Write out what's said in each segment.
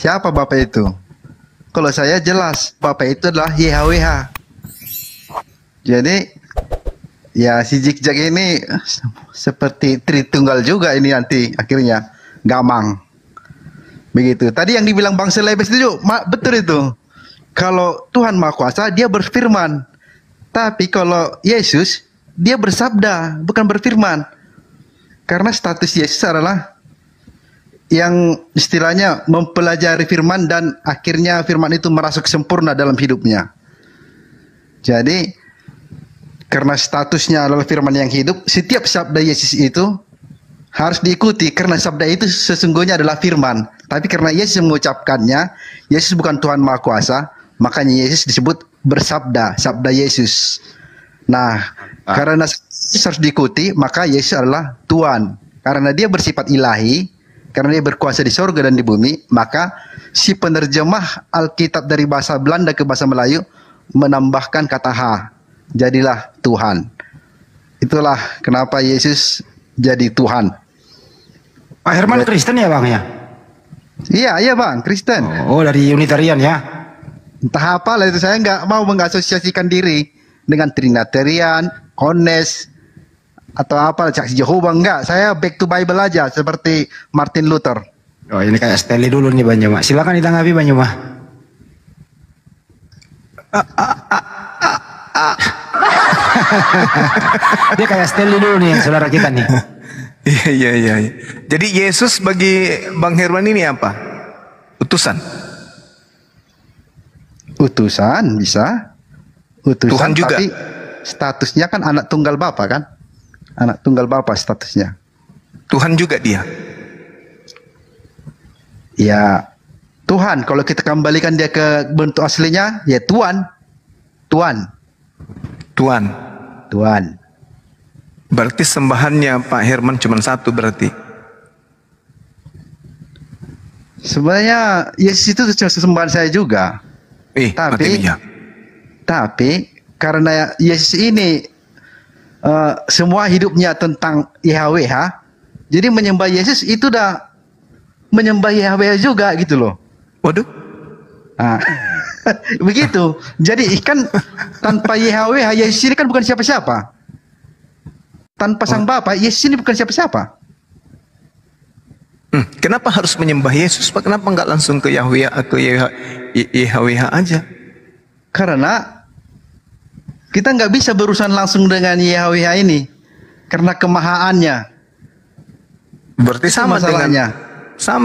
Siapa Bapak itu? Kalau saya jelas, Bapak itu adalah YHWH. Jadi, ya si Zigzag ini seperti Tritunggal juga ini nanti akhirnya. Gamang. Begitu. Tadi yang dibilang Bang Selebes itu betul itu. Kalau Tuhan Maha Kuasa, dia berfirman. Tapi kalau Yesus, dia bersabda, bukan berfirman. Karena status Yesus adalah yang istilahnya mempelajari firman dan akhirnya firman itu merasuk sempurna dalam hidupnya. Jadi karena statusnya adalah firman yang hidup, setiap sabda Yesus itu harus diikuti karena sabda itu sesungguhnya adalah firman. Tapi karena Yesus mengucapkannya, Yesus bukan Tuhan Maha Kuasa, makanya Yesus disebut bersabda, sabda Yesus. Nah, karena Yesus harus diikuti, maka Yesus adalah Tuhan. Karena dia bersifat ilahi, karena dia berkuasa di sorga dan di bumi, maka si penerjemah Alkitab dari bahasa Belanda ke bahasa Melayu menambahkan kata ha. Jadilah Tuhan. Itulah kenapa Yesus jadi Tuhan. Pak Herman Kristen ya Bang ya? Iya Bang, Kristen. Oh, dari Unitarian ya? Entah apa lah itu, saya nggak mau mengasosiasikan diri dengan Trinitarian, Honest, atau apa saksi Jehovah, enggak. Saya back to Bible aja seperti Martin Luther. Oh, ini kayak Stanley dulu nih Bang Juma. Silakan ditanggapi Bang Juma. Dia kayak Stanley dulu nih saudara kita nih. Iya. Jadi Yesus bagi Bang Herman ini apa? Utusan. Utusan bisa. Utusan Tuhan juga. tapi statusnya kan anak tunggal Bapa kan? Anak tunggal Bapa statusnya. Tuhan juga dia. Ya, Tuhan. Kalau kita kembalikan dia ke bentuk aslinya, ya Tuhan. Tuhan. Berarti sembahannya Pak Herman cuma satu berarti. Sebenarnya Yesus itu sembahan saya juga. Tapi karena Yesus ini semua hidupnya tentang YHWH, jadi menyembah Yesus itu udah menyembah YHWH juga gitu loh. Waduh. Begitu. Jadi kan tanpa YHWH, Yesus ini kan bukan siapa-siapa. Tanpa Sang Bapa, Yesus ini bukan siapa-siapa. Kenapa harus menyembah Yesus Pak? Kenapa nggak langsung ke YHWH aja? Karena kita nggak bisa berurusan langsung dengan YHWH ini karena kemahaannya. Berarti sama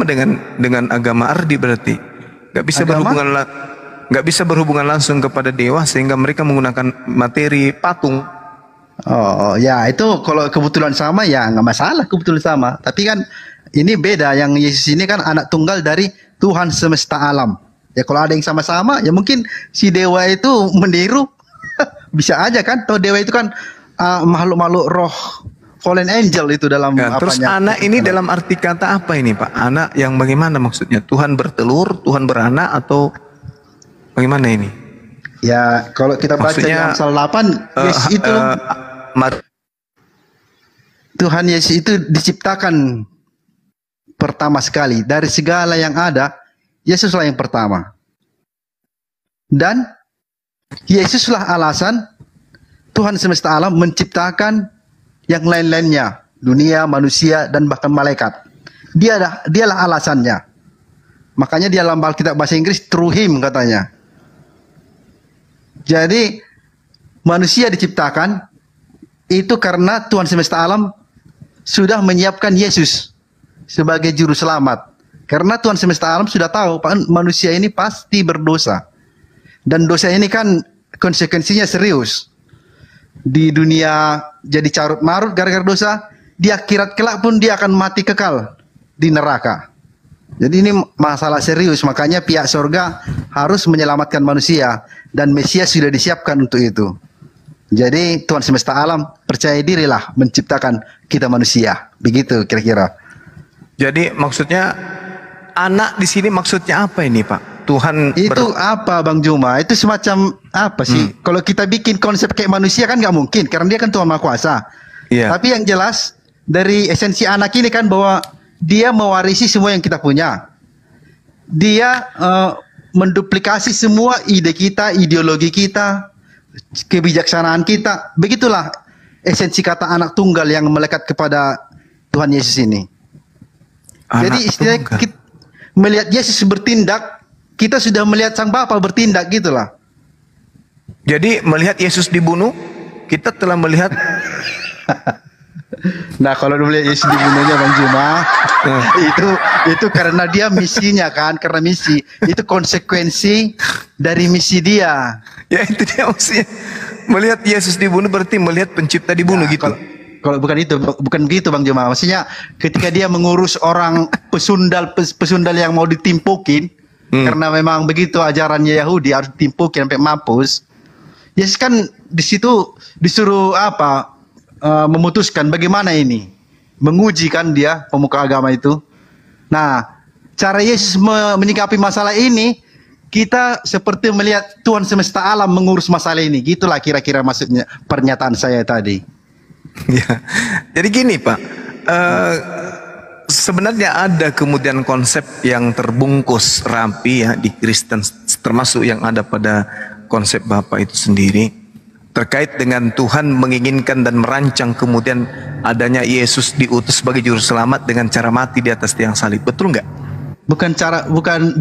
dengan agama Ardi berarti. Nggak bisa berhubungan langsung kepada dewa sehingga mereka menggunakan materi patung. Oh ya, itu kalau kebetulan sama ya nggak masalah, kebetulan sama. Tapi kan ini beda, yang Yesus ini kan anak tunggal dari Tuhan semesta alam. Ya kalau ada yang sama-sama ya mungkin si dewa itu meniru. Bisa aja kan, toh dewa itu kan makhluk-makhluk roh, fallen angel itu dalam ya, terus anak ini dalam arti kata apa ini Pak? Anak yang bagaimana maksudnya? Tuhan bertelur, Tuhan beranak atau bagaimana ini? Ya kalau kita baca di Amsal 8, Yesus itu Tuhan Yesus itu diciptakan pertama sekali dari segala yang ada. Yesuslah yang pertama, dan Yesuslah alasan Tuhan semesta alam menciptakan yang lain-lainnya, dunia, manusia, dan bahkan malaikat. Dialah alasannya. Makanya di dalam Alkitab bahasa Inggris through him katanya. Jadi manusia diciptakan itu karena Tuhan semesta alam sudah menyiapkan Yesus sebagai juru selamat. Karena Tuhan semesta alam sudah tahu manusia ini pasti berdosa. Dan dosa ini kan konsekuensinya serius. Di dunia jadi carut marut gara-gara dosa, di akhirat kelak pun dia akan mati kekal di neraka. Jadi ini masalah serius, makanya pihak surga harus menyelamatkan manusia dan Mesias sudah disiapkan untuk itu. Jadi Tuhan semesta alam percaya dirilah menciptakan kita manusia. Begitu kira-kira. Jadi maksudnya anak di sini maksudnya apa ini Pak? Tuhan itu apa Bang Juma? Itu semacam apa sih? Kalau kita bikin konsep kayak manusia kan nggak mungkin, karena dia kan Tuhan Maha Kuasa. Yeah. Tapi yang jelas dari esensi anak ini kan bahwa dia mewarisi semua yang kita punya. dia menduplikasi semua ide kita, ideologi kita, kebijaksanaan kita. Begitulah esensi kata anak tunggal yang melekat kepada Tuhan Yesus ini. Jadi istilahnya kita melihat Yesus bertindak, kita sudah melihat Sang Bapa bertindak gitulah. Jadi melihat Yesus dibunuh, kita telah melihat. Nah, kalau melihat Yesus dibunuhnya Bang Juma, itu karena dia misinya kan, karena misi itu konsekuensi dari misi dia. Ya itu dia maksudnya. Melihat Yesus dibunuh berarti melihat pencipta dibunuh gitu. Kalau bukan itu, bukan begitu Bang Juma. Maksudnya ketika dia mengurus orang pesundal yang mau ditimpukin, karena memang begitu ajarannya Yahudi harus ditimpukin sampai mampus. Yesus kan di situ disuruh apa? Memutuskan bagaimana ini, menguji kan dia pemuka agama itu. Nah, cara Yesus menyikapi masalah ini, kita seperti melihat Tuhan semesta alam mengurus masalah ini. Gitulah kira-kira maksudnya pernyataan saya tadi. Ya, jadi gini Pak, sebenarnya ada kemudian konsep yang terbungkus rapi ya di Kristen, termasuk yang ada pada konsep Bapa itu sendiri, terkait dengan Tuhan menginginkan dan merancang kemudian adanya Yesus diutus sebagai juru selamat dengan cara mati di atas tiang salib. Betul nggak? Bukan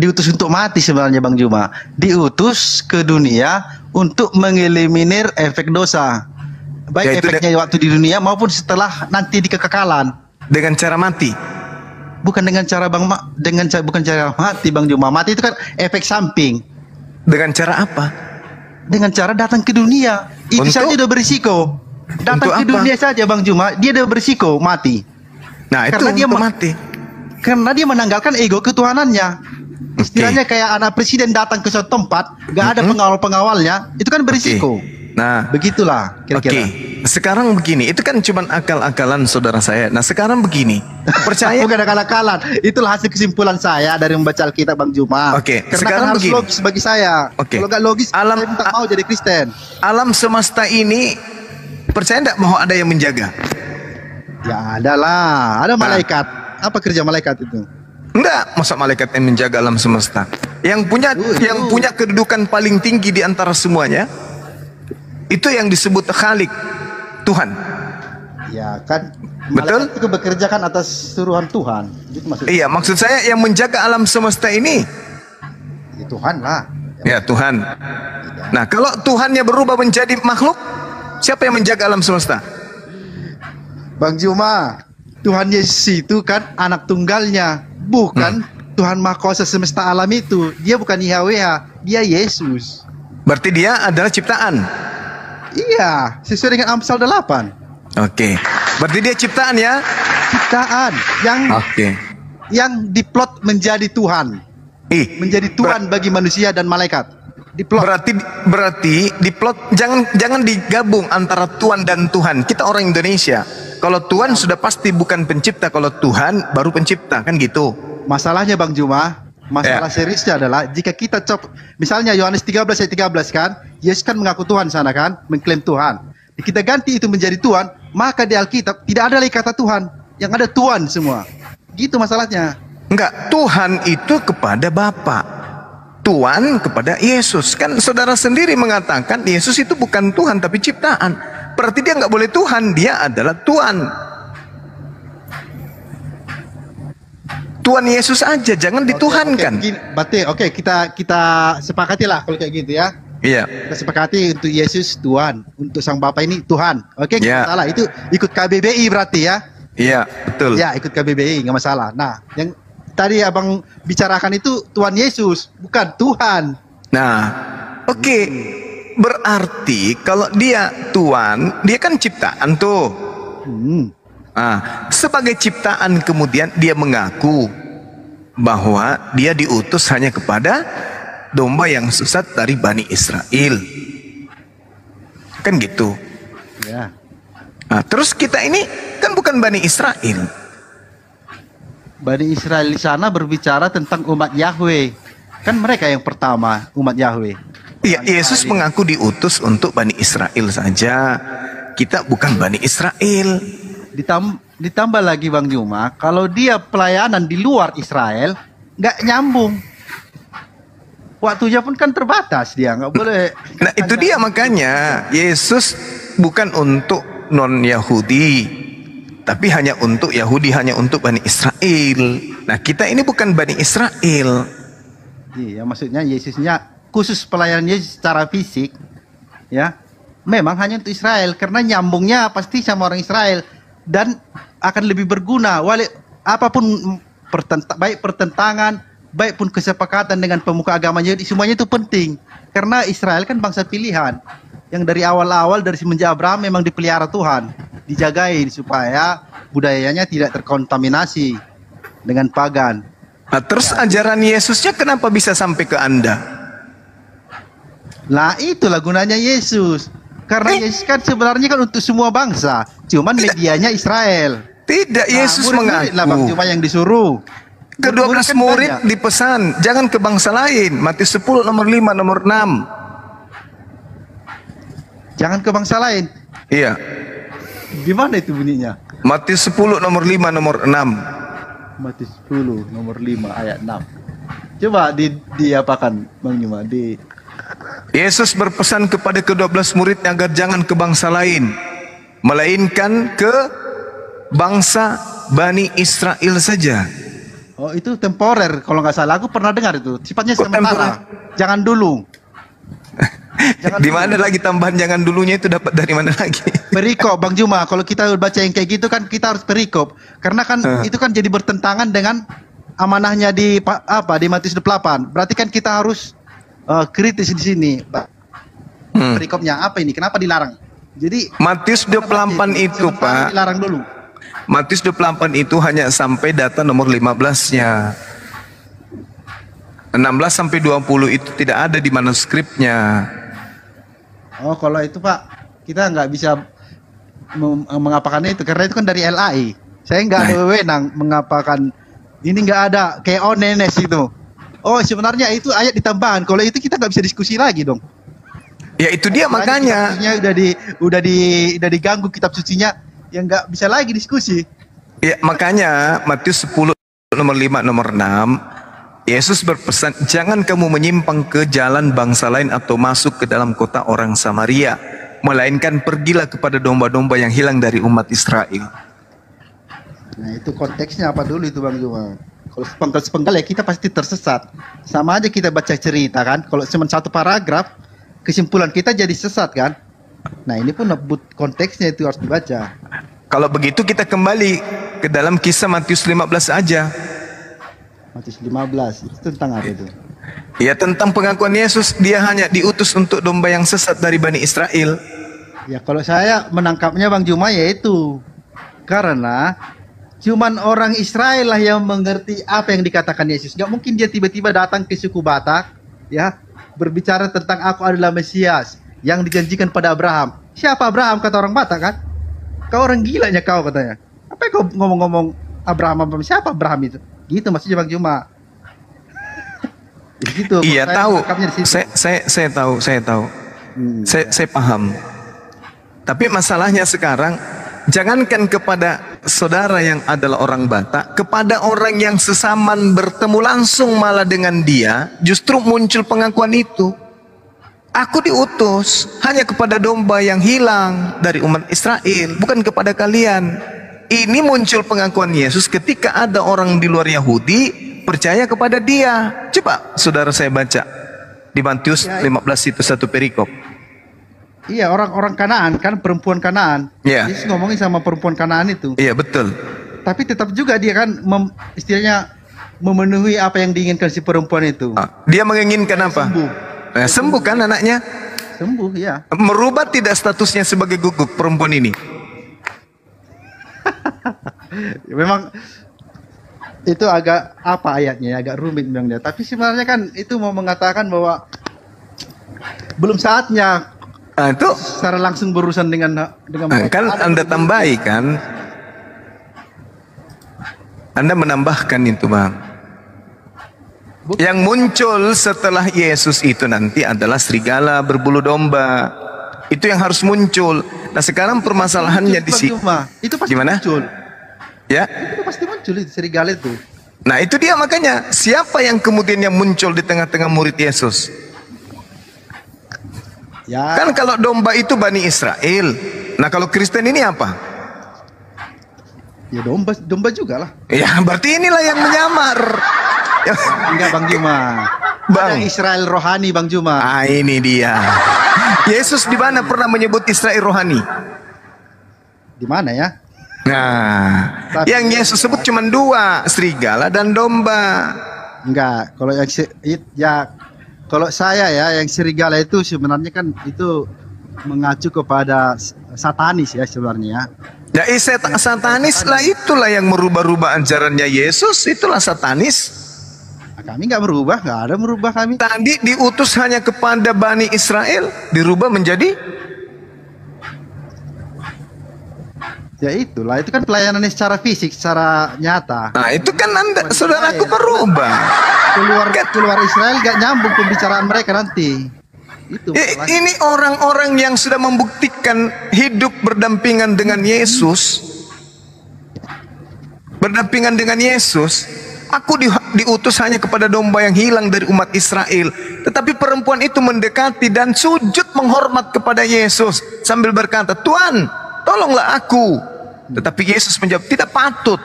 diutus untuk mati sebenarnya Bang Juma. Diutus ke dunia untuk mengeliminir efek dosa. Baik efeknya waktu di dunia maupun setelah nanti di kekekalan. Dengan cara mati? Bukan dengan cara bukan cara mati Bang Juma. Mati itu kan efek samping. Dengan cara apa? Dengan cara datang ke dunia. Itu saja udah berisiko. Datang ke dunia saja Bang Juma, dia udah berisiko mati. Nah, itu karena dia mati. Karena dia menanggalkan ego ketuhanannya. Istilahnya kayak anak presiden datang ke suatu tempat, gak ada pengawal-pengawalnya, itu kan berisiko. Nah, begitulah kira-kira. Sekarang begini, itu kan cuma akal-akalan saudara saya. Nah, sekarang begini, percaya bukan akal-akalan, itulah hasil kesimpulan saya dari membaca Alkitab Bang Juma. Karena sekarang kan harus begini. logis bagi saya. Kalau gak logis, saya tak mau jadi Kristen. Alam semesta ini, percaya enggak mau ada yang menjaga? Ya ada lah, ada malaikat. Apa kerja malaikat itu? Enggak, masa malaikat yang menjaga alam semesta? Yang punya kedudukan paling tinggi di antara semuanya, itu yang disebut Khalik, Tuhan. Ya kan, betul? Itu bekerja kan atas suruhan Tuhan. Itu maksudnya. Iya, maksud saya yang menjaga alam semesta ini ya Tuhan lah. Ya Tuhan. Nah, kalau Tuhannya berubah menjadi makhluk, siapa yang menjaga alam semesta? Bang Juma, Tuhan Yesus itu kan anak tunggalnya, bukan Tuhan Maha Kuasa semesta alam itu. Dia bukan YHWH, dia Yesus. Berarti dia adalah ciptaan. Iya, sesuai dengan Amsal 8. Berarti dia ciptaan ya? Ciptaan yang diplot menjadi Tuhan. Menjadi Tuhan bagi manusia dan malaikat. Diplot. Berarti diplot, jangan digabung antara Tuhan dan Tuhan. Kita orang Indonesia. Kalau Tuhan sudah pasti bukan pencipta, kalau Tuhan baru pencipta, kan gitu. Masalahnya Bang Juma, masalah seriusnya adalah jika kita misalnya Yohanes 13 ayat 13 kan, Yesus kan mengaku Tuhan sana kan, mengklaim Tuhan. Kita ganti itu menjadi Tuhan, maka di Alkitab tidak ada lagi kata Tuhan, yang ada Tuhan semua. Gitu masalahnya. Enggak, Tuhan itu kepada Bapa, Tuhan kepada Yesus. Kan saudara sendiri mengatakan Yesus itu bukan Tuhan tapi ciptaan. Berarti dia nggak boleh Tuhan, dia adalah Tuhan. Tuhan Yesus aja, jangan dituhankan. Berarti kita sepakati lah kalau kayak gitu ya. Iya. Kita sepakati untuk Yesus Tuhan, untuk Sang Bapa ini Tuhan. Oke, nggak masalah. Itu ikut KBBI berarti ya. Iya, betul. Ya, ikut KBBI nggak masalah. Nah, yang tadi abang bicarakan itu Tuhan Yesus, bukan Tuhan. Nah, berarti kalau dia Tuhan, dia kan ciptaan tuh. Sebagai ciptaan kemudian dia mengaku bahwa dia diutus hanya kepada domba yang sesat dari Bani Israel. Kan gitu. Ya. Terus kita ini kan bukan Bani Israel. Bani Israel di sana berbicara tentang umat Yahweh. Kan mereka yang pertama umat Yahweh. Iya, Yesus mengaku diutus untuk Bani Israel saja. Kita bukan Bani Israel. Ditambah lagi Bang Juma, kalau dia pelayanan di luar Israel, nggak nyambung. waktunya pun kan terbatas, dia nggak boleh. Nah itu dia makanya Yesus bukan untuk non-Yahudi, tapi hanya untuk Yahudi, hanya untuk Bani Israel. Nah kita ini bukan Bani Israel. Iya, maksudnya Yesusnya khusus pelayanan Yesus secara fisik, ya, memang hanya untuk Israel karena nyambungnya pasti sama orang Israel dan akan lebih berguna. Apapun baik pertentangan, baik pun kesepakatan dengan pemuka agama Yahudi, semuanya itu penting karena Israel kan bangsa pilihan yang dari awal-awal dari semenjak Abraham memang dipelihara Tuhan, dijagain supaya budayanya tidak terkontaminasi dengan pagan. Nah, terus ajaran Yesusnya kenapa bisa sampai ke Anda? Lah itulah gunanya Yesus. Karena Yesus kan sebenarnya kan untuk semua bangsa, cuman medianya Israel. Tidak, Yesus murid-murid lah Bang, mengaku. cuma yang disuruh. Ke-12 kan murid banyak. dipesan, jangan ke bangsa lain. Matius 10 nomor 5 nomor 6. Jangan ke bangsa lain. Iya. Di mana itu bunyinya? Matius 10 nomor 5 nomor 6. Matius 10 nomor 5 ayat 6. Coba diapakan Bang Yuma di Yesus berpesan kepada ke-12 murid agar jangan ke bangsa lain, melainkan ke bangsa Bani Israel saja. Oh, itu temporer kalau nggak salah. Aku pernah dengar itu. Sifatnya Kok sementara. Jangan dulu. Di mana lagi tambahan jangan dulunya itu dapat dari mana lagi? Perikop Bang Juma, kalau kita baca yang kayak gitu kan kita harus perikop. Karena kan itu kan jadi bertentangan dengan amanahnya di Matius 28. Berarti kan kita harus kritis di sini, Pak. Perikopnya apa ini? Kenapa dilarang? Jadi Matius 28 itu, Pak. Dilarang dulu. Matius 28 itu hanya sampai data nomor 15-nya. 16 sampai 20 itu tidak ada di manuskripnya. Oh, kalau itu Pak, kita nggak bisa mengapakannya itu karena itu kan dari LAI. Saya nggak ada wewenang mengapakan. Ini nggak ada kayak onenes itu. Oh, sebenarnya itu ayat ditambahan. Kalau itu kita nggak bisa diskusi lagi dong. Ya itu dia makanya. Udah diganggu kitab sucinya, yang nggak bisa lagi diskusi. Ya makanya Matius 10 nomor 5 nomor 6 Yesus berpesan, jangan kamu menyimpang ke jalan bangsa lain atau masuk ke dalam kota orang Samaria, melainkan pergilah kepada domba-domba yang hilang dari umat Israel. Nah itu konteksnya apa dulu itu Bang Juma? Kalau sepenggal ya kita pasti tersesat. Sama aja kita baca cerita kan, kalau cuma satu paragraf, kesimpulan kita jadi sesat kan. Nah ini pun konteksnya itu harus dibaca. Kalau begitu kita kembali ke dalam kisah Matius 15 aja. Matius 15, itu tentang apa itu? Ya tentang pengakuan Yesus, dia hanya diutus untuk domba yang sesat dari Bani Israel. Ya kalau saya menangkapnya Bang Juma yaitu karena cuman orang Israel lah yang mengerti apa yang dikatakan Yesus. Gak mungkin dia tiba-tiba datang ke suku Batak, ya, berbicara tentang aku adalah Mesias yang dijanjikan pada Abraham. Siapa Abraham kata orang Batak kan? Kau orang gilanya kau katanya. Apa kau ngomong-ngomong Abraham? Siapa Abraham itu? Gitu maksudnya Bang Juma. Gitu. Iya tahu. Saya tahu. Saya paham. Tapi masalahnya sekarang, jangankan kepada saudara yang adalah orang Batak, kepada orang yang sesaman bertemu langsung malah dengan dia, justru muncul pengakuan itu. Aku diutus hanya kepada domba yang hilang dari umat Israel, bukan kepada kalian. Ini muncul pengakuan Yesus ketika ada orang di luar Yahudi percaya kepada dia. Coba saudara saya baca di Matius 15 itu satu perikop. Iya, orang-orang Kanaan kan, perempuan Kanaan. Iya. Yesus ngomongin sama perempuan Kanaan itu. Iya betul. Tapi tetap juga dia kan istilahnya memenuhi apa yang diinginkan si perempuan itu. Dia menginginkan apa? Sembuh. Sembuh kan anaknya? Sembuh ya. Merubah tidak statusnya sebagai guguk perempuan ini? Memang itu agak apa ayatnya, agak rumit bilangnya. Tapi sebenarnya kan itu mau mengatakan bahwa belum saatnya itu secara langsung berurusan dengan kan Anda tambahi kan? Anda menambahkan itu Bang. Yang muncul setelah Yesus itu nanti adalah serigala berbulu domba. Itu yang harus muncul. Nah sekarang permasalahannya di sini. Itu pasti gimana? muncul. Ya? Itu pasti muncul itu serigala itu. Nah itu dia, makanya siapa yang kemudian yang muncul di tengah-tengah murid Yesus? Ya, Kan kalau domba itu Bani Israel. Nah kalau Kristen ini apa? ya domba juga lah. Ya berarti inilah yang menyamar. Enggak Bang Juma. Bang. Ada Israel rohani Bang Juma. Ah ini dia. Yesus di mana pernah menyebut Israel rohani? Di mana ya? Nah, Tapi- yang Yesus sebut cuma dua, serigala dan domba. Enggak, kalau yang ya kalau saya ya yang serigala itu sebenarnya kan itu mengacu kepada satanis ya sebenarnya. Ya, satanis lah, itulah yang merubah-rubah ajarannya Yesus, itulah satanis. Nah, kami nggak berubah, nggak ada merubah kami. Tadi diutus hanya kepada Bani Israel, dirubah menjadi. Ya itulah, itu kan pelayanannya secara fisik, secara nyata. Nah itu kan anda, saudaraku, berubah. Keluar Israel nggak nyambung pembicaraan mereka nanti. Itu masalahnya. Ini orang-orang yang sudah membuktikan hidup berdampingan dengan Yesus. Berdampingan dengan Yesus. Aku diutus hanya kepada domba yang hilang dari umat Israel. Tetapi perempuan itu mendekati dan sujud menghormat kepada Yesus sambil berkata, "Tuhan, tolonglah aku." Tetapi Yesus menjawab, "Tidak patut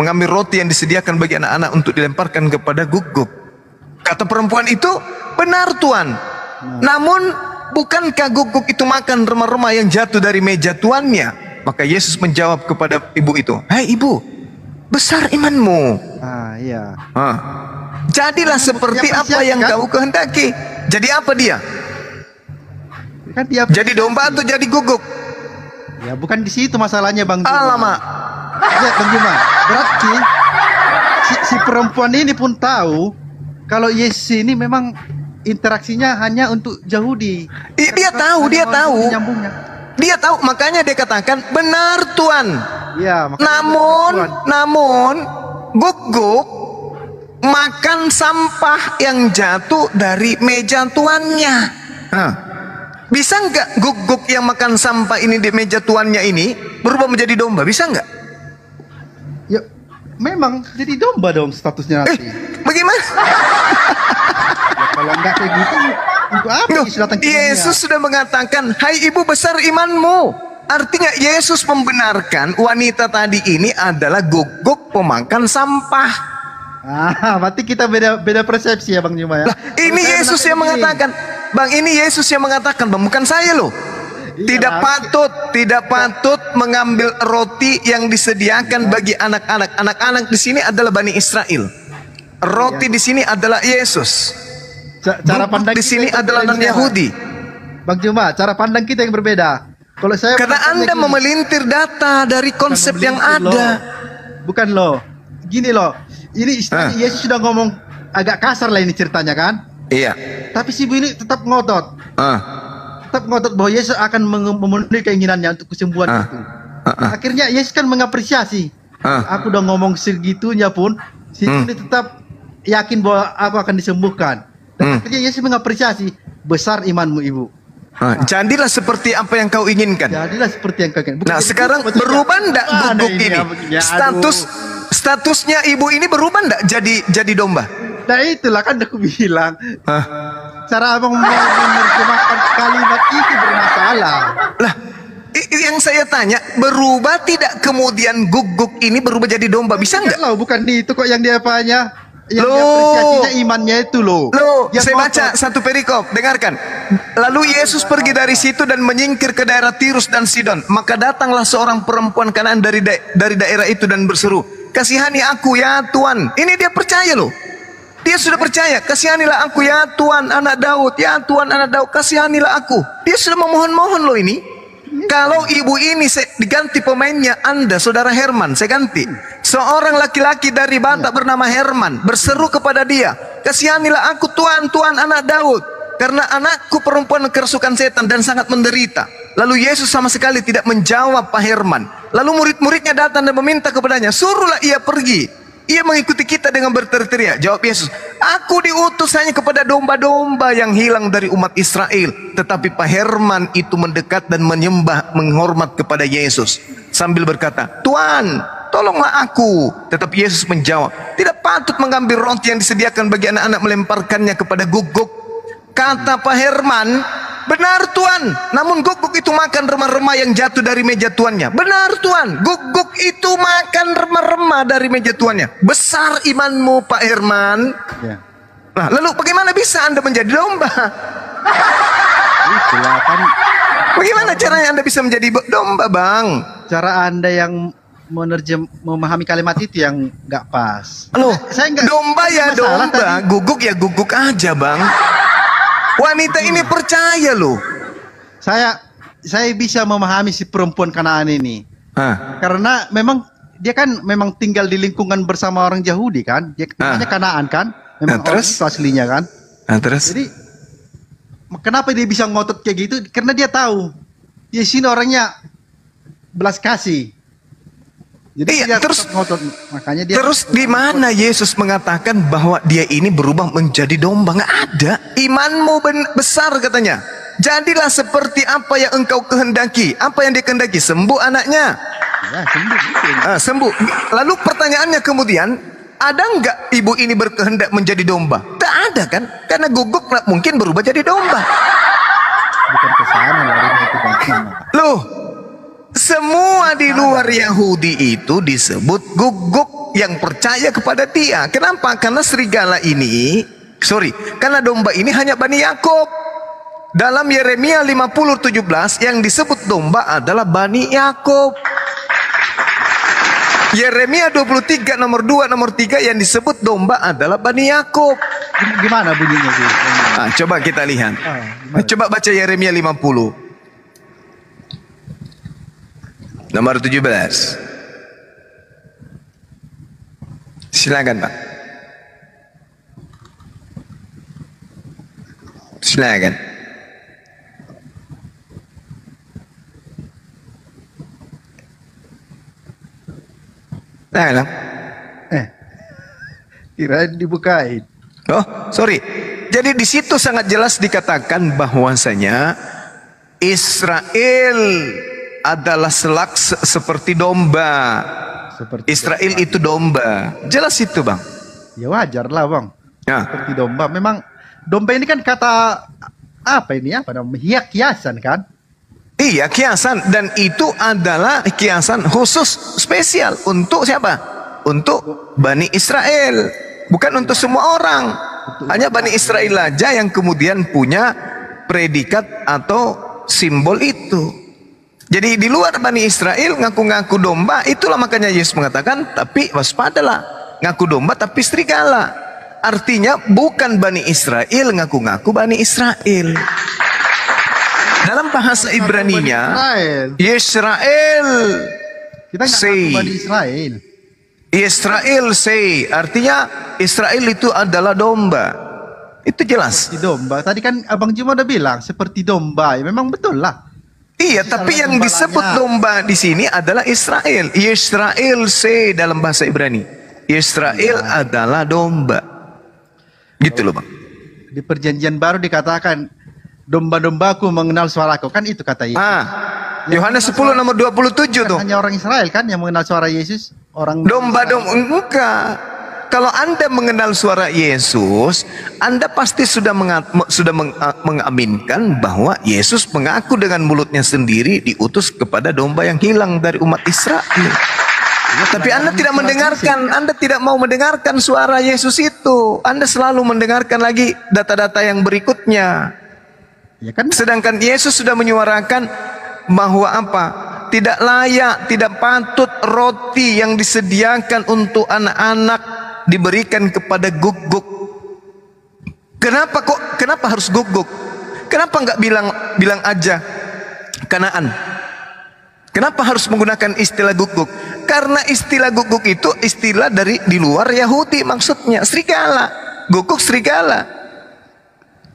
mengambil roti yang disediakan bagi anak-anak untuk dilemparkan kepada guguk." Kata perempuan itu, "Benar Tuhan. Namun bukankah guguk itu makan remah-remah yang jatuh dari meja tuannya?" Maka Yesus menjawab kepada ibu itu, "Hai ibu, besar imanmu. Ah iya. Jadilah seperti apa yang kau kehendaki." Jadi apa dia? Kan dia Jadi domba atau jadi guguk? ya bukan di situ masalahnya Bang Juma. Alamak. Ya Bang Juma, berarti si perempuan ini pun tahu kalau Yesus ini memang interaksinya hanya untuk Yahudi. Dia tahu, dia tahu. Nyambungnya. Dia tahu, makanya dia katakan, "Benar Tuhan. Ya, Namun guguk makan sampah yang jatuh dari meja tuannya." Bisa nggak guguk yang makan sampah ini di meja tuannya ini berubah menjadi domba? Bisa nggak? ya memang jadi domba dong statusnya nanti. Bagaimana? Ya, kalau nggak kayak gitu, untuk apa Loh, Yesus datang ke dunia? Yesus sudah mengatakan, "Hai ibu, besar imanmu." Artinya Yesus membenarkan wanita tadi ini adalah guguk pemakan sampah. Berarti kita beda persepsi ya Bang Juma ya. Lah, ini Kalau saya Yesus yang begini. mengatakan, Bang, ini Yesus yang mengatakan, Bang, bukan saya loh. Iya, Tidak patut mengambil roti yang disediakan bagi anak-anak. Anak-anak di sini adalah Bani Israel. Roti di sini adalah Yesus. Cara pandang di kita sini yang adalah berbeda, non-Yahudi. Bang Juma, cara pandang kita yang berbeda. Kalau saya Karena melihatnya Anda gini, memelintir data dari konsep yang memelintir ada. loh. Bukan loh. Gini loh. Ini istilahnya Yesus sudah ngomong agak kasar lah ini ceritanya kan. Iya. Tapi si ibu ini tetap ngotot. Ah. Tetap ngotot bahwa Yesus akan memenuhi keinginannya untuk kesembuhan itu. Akhirnya Yesus kan mengapresiasi. Aku udah ngomong segitunya pun, si ibu ini tetap yakin bahwa aku akan disembuhkan. Dan akhirnya Yesus mengapresiasi, besar imanmu ibu. Jadilah seperti apa yang kau inginkan. Jadilah seperti yang kau inginkan. Nah sekarang berubah enggak guguk ini? Statusnya ibu ini berubah enggak jadi domba? Nah itulah kan aku bilang. Cara abang menerjemahkan kalimat itu bermasalah. Lah, yang saya tanya, berubah tidak kemudian guguk ini berubah jadi domba? Bisa enggak? Loh, bukan itu kok yang dia apanya. Yang dia apresiasinya imannya itu loh. Yang Saya baca satu perikop, dengarkan. Lalu Yesus pergi dari situ dan menyingkir ke daerah Tirus dan Sidon. Maka datanglah seorang perempuan Kanaan dari daerah itu dan berseru, "Kasihani aku ya Tuhan." Ini dia percaya loh. Dia sudah percaya, "Kasihanilah aku ya Tuhan anak Daud, ya Tuhan anak Daud, kasihanilah aku." Dia sudah memohon-mohon loh ini. Kalau ibu ini saya diganti pemainnya, Anda saudara Herman, saya ganti. Seorang laki-laki dari Batak bernama Herman berseru kepada dia, "Kasihanilah aku Tuhan, Tuhan anak Daud, karena anakku perempuan kerasukan setan dan sangat menderita." Lalu Yesus sama sekali tidak menjawab Pak Herman. Lalu murid-muridnya datang dan meminta kepadanya, "Suruhlah ia pergi. Ia mengikuti kita dengan berteriak. Jawab Yesus, aku diutus hanya kepada domba-domba yang hilang dari umat Israel. Tetapi Pak Herman itu mendekat dan menyembah, menghormat kepada Yesus sambil berkata, Tuan, tolonglah aku. Tetapi Yesus menjawab, tidak patut mengambil roti yang disediakan bagi anak-anak melemparkannya kepada guguk. Kata Pak Herman, benar Tuan, namun guguk itu makan remah-remah yang jatuh dari meja tuannya. Benar Tuan, guguk itu makan remah-remah dari meja tuannya. Besar imanmu Pak Herman. Ya. Nah, lalu bagaimana bisa Anda menjadi domba? Itulah kan Bagaimana caranya Anda bisa menjadi domba, Bang? cara Anda yang memahami kalimat itu yang nggak pas. Loh, Saya nggak domba ya masalah domba, tadi. guguk ya guguk aja, Bang. Wanita ini percaya loh. Saya bisa memahami si perempuan Kanaan ini. Ah, Karena memang dia kan memang tinggal di lingkungan bersama orang Yahudi kan. Dia namanya Kanaan kan. Memang orang Terus? itu aslinya kan. terus? Jadi kenapa dia bisa ngotot kayak gitu? Karena dia tahu di sini orangnya belas kasih. Jadi Iya, dia terus- tetap ngotot. Makanya dia Terus di mana Yesus mengatakan bahwa dia ini berubah menjadi domba? Nggak ada. Imanmu besar katanya. Jadilah seperti apa yang engkau kehendaki. Apa yang dia kehendaki? Sembuh anaknya. Ya, sembuh gitu. Sembuh. Lalu pertanyaannya kemudian, ada nggak ibu ini berkehendak menjadi domba? Tak ada kan? Karena guguk nggak mungkin berubah jadi domba. Bukan ke sana larinya itu bagaimana? Loh, semua di luar Yahudi itu disebut guguk yang percaya kepada dia. Kenapa? Karena karena domba ini hanya Bani Yakub. Dalam Yeremia 50:17 yang disebut domba adalah Bani Yakub. Yeremia 23 nomor 2 nomor 3 yang disebut domba adalah Bani Yakub. Gimana bunyinya sih? Coba kita lihat. gimana? Coba baca Yeremia 50. Nomor 17. Silakan, Pak. Silakan. Silakan. Kirain dibukain. Oh, sorry. Jadi di situ sangat jelas dikatakan bahwasanya Israel adalah seperti domba. Seperti Israel itu domba. Jelas itu, Bang. Ya wajar lah bang. Nah, Seperti domba. Memang domba ini kan kata apa ini? Apa namanya? Kiasan kan? iya, kiasan, dan itu adalah kiasan khusus spesial untuk siapa? Untuk Bani Israel, bukan untuk semua orang. Hanya Bani Israel aja yang kemudian punya predikat atau simbol itu. Jadi di luar Bani Israel ngaku-ngaku domba, itulah makanya Yesus mengatakan, tapi waspadalah, ngaku domba tapi serigala. Artinya bukan Bani Israel ngaku-ngaku Bani Israel. Dalam bahasa Ibraninya, Yisrael Kita nggak say. ngaku Bani Israel. Israel say, artinya Israel itu adalah domba. Itu jelas. Seperti domba. Tadi kan Abang Juma udah bilang seperti domba. Ya, memang betul lah. Iya, tapi yang disebut domba di sini adalah Israel. Israel say dalam bahasa Ibrani. Israel adalah domba. Gitu loh, Bang. Di perjanjian baru dikatakan domba-dombaku mengenal suaraku. Kan itu kata Yesus. Yohanes 10 nomor 27 tuh. Hanya orang Israel kan yang mengenal suara Yesus. Orang Domba-domba enggak. Kalau Anda mengenal suara Yesus, Anda pasti sudah mengaminkan bahwa Yesus mengaku dengan mulutnya sendiri diutus kepada domba yang hilang dari umat Israel. Tapi Anda tidak mendengarkan, Anda tidak mau mendengarkan suara Yesus itu. Anda selalu mendengarkan lagi data-data yang berikutnya. Ya kan? Sedangkan Yesus sudah menyuarakan bahwa apa? Tidak layak, tidak patut roti yang disediakan untuk anak-anak diberikan kepada guguk. Kenapa harus guguk? Kenapa nggak bilang aja Kanaan? Kenapa harus menggunakan istilah guguk? Karena istilah guguk itu istilah dari di luar Yahudi, maksudnya serigala. Guguk serigala.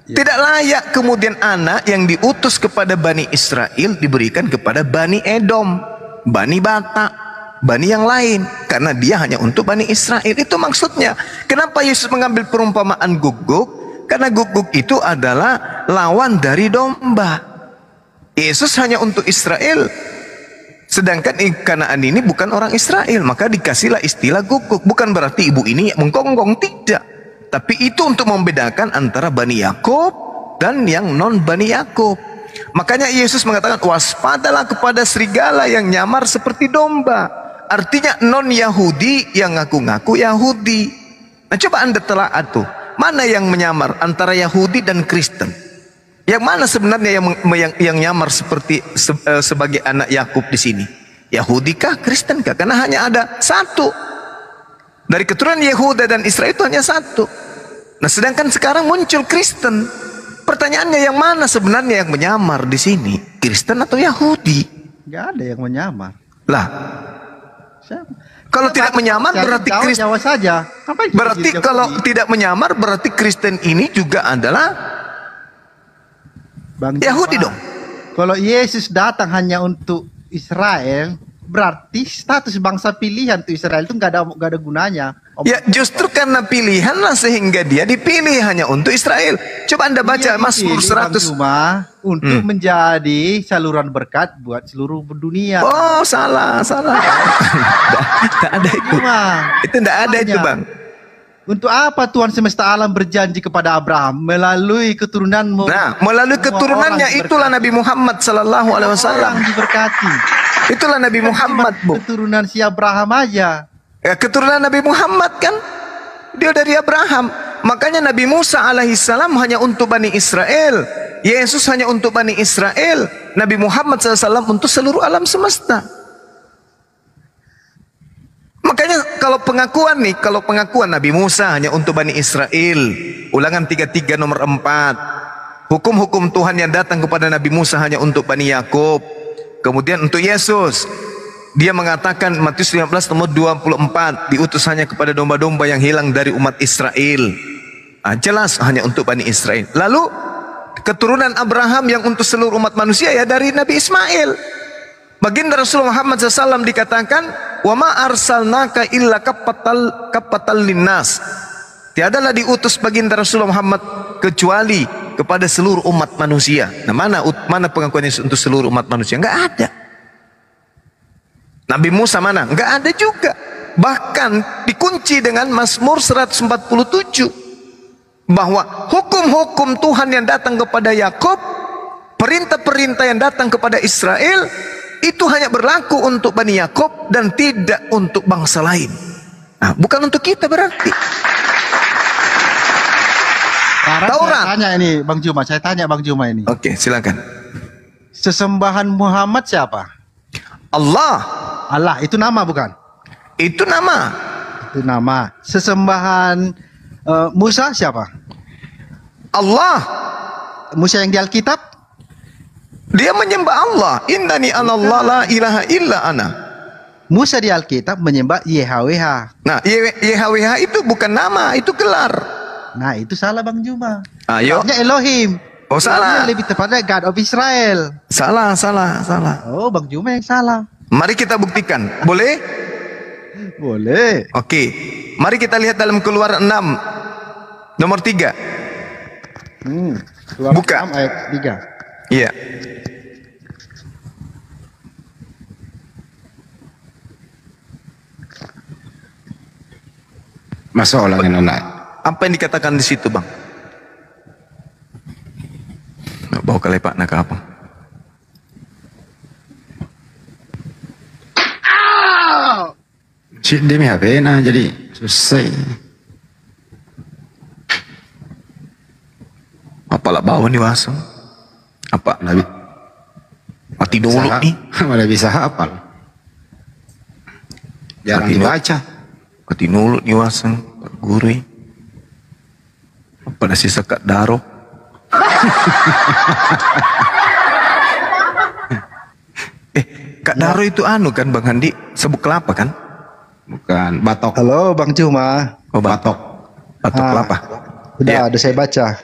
Tidak layak kemudian anak yang diutus kepada Bani Israel diberikan kepada Bani Edom, Bani Batak. Bani yang lain, karena dia hanya untuk Bani Israel. Itu maksudnya. Kenapa Yesus mengambil perumpamaan guguk? Karena guguk itu adalah lawan dari domba. Yesus hanya untuk Israel, sedangkan Kanaan ini bukan orang Israel, maka dikasihlah istilah guguk. Bukan berarti ibu ini menggonggong, tidak, tapi itu untuk membedakan antara Bani Yakub dan yang non Bani Yakub. Makanya Yesus mengatakan, waspadalah kepada serigala yang nyamar seperti domba. Artinya non Yahudi yang ngaku-ngaku Yahudi. Nah, coba Anda telaah tuh, mana yang menyamar antara Yahudi dan Kristen? Yang mana sebenarnya yang nyamar seperti sebagai anak Yakub di sini? Yahudi kah, Kristen kah? Karena hanya ada satu. Dari keturunan Yehuda dan Israel itu hanya satu. Nah, sedangkan sekarang muncul Kristen. Pertanyaannya, yang mana sebenarnya yang menyamar di sini? Kristen atau Yahudi? Nggak ada yang menyamar. Lah, kalau tidak menyamar berarti Kristen. Jawab saja. Berarti kalau tidak menyamar berarti Kristen ini juga adalah Bang Yahudi Juma, dong. Kalau Yesus datang hanya untuk Israel, berarti status bangsa pilihan untuk Israel itu nggak ada gunanya. Ya, justru karena pilihan lah sehingga dia dipilih hanya untuk Israel. Coba Anda baca Mazmur 100. Untuk menjadi saluran berkat buat seluruh dunia. Oh, salah. Tidak ada itu. Itu tidak ada itu, Bang. Untuk apa Tuhan semesta alam berjanji kepada Abraham melalui keturunanmu? Nah, melalui keturunannya itulah Nabi Muhammad sallallahu alaihi wasallam. Orang diberkati. Itulah Nabi Muhammad, Bu. Keturunan si Abraham aja. Ya, keturunan Nabi Muhammad kan, dia dari Abraham. Makanya Nabi Musa alaihissalam hanya untuk Bani Israel, Yesus hanya untuk Bani Israel, Nabi Muhammad SAW untuk seluruh alam semesta. Makanya kalau pengakuan Nabi Musa hanya untuk Bani Israel, Ulangan 33 nomor 4. Hukum-hukum Tuhan yang datang kepada Nabi Musa hanya untuk Bani Yakub. Kemudian untuk Yesus, dia mengatakan Matius 15 nomor 24, diutus hanya kepada domba-domba yang hilang dari umat Israel. Jelas hanya untuk Bani Israel. Lalu keturunan Abraham yang untuk seluruh umat manusia ya dari Nabi Ismail. Baginda Rasulullah Muhammad SAW dikatakan, wa ma arsalnaka illa kafatal linnas. Tiadalah diutus baginda Rasulullah Muhammad kecuali kepada seluruh umat manusia. Nah, mana pengakuan Yesus untuk seluruh umat manusia? Enggak ada. Nabi Musa mana? Enggak ada juga. Bahkan dikunci dengan Mazmur 147 bahwa hukum-hukum Tuhan yang datang kepada Yakub, perintah-perintah yang datang kepada Israel itu hanya berlaku untuk Bani Yakub dan tidak untuk bangsa lain. Nah, bukan untuk kita berarti. Taurat. Saya tanya ini Bang Juma, ini. Oke, silakan. Sesembahan Muhammad siapa? Allah. Allah itu nama bukan? Itu nama. Itu nama. Sesembahan Musa siapa? Allah. Musa yang di Alkitab? Dia menyembah Allah. Innani anallah la ilaha illa ana. Musa di Alkitab menyembah YHWH. Nah, YHWH itu bukan nama, itu gelar. Nah, itu salah Bang Juma. Ayo. Namanya Elohim. Oh, salah. Lebih tepatnya God of Israel. Salah. Oh, Bang Juma yang salah. Mari kita buktikan. Boleh? Boleh. Oke. Mari kita lihat dalam Keluaran 6 nomor 3. Buka. 6 ayat 3. Iya. Masuk ulangan online. Apa yang dikatakan di situ, Bang? Bawa kalepak nak apa? Cik demi HP nah jadi selesai. Apalah bawa nih wasong? Apa? Nabi Mati dulu nih. Mana bisa hafal. Jarang dibaca. Mati dulu nih wasong, Pak Guru. Apa nasi sekat daro? Kak Daro itu anu kan Bang Handi, sebut kelapa kan? Bukan, batok. Halo Bang Juma. Oh, batok. Batok kelapa. Udah saya baca.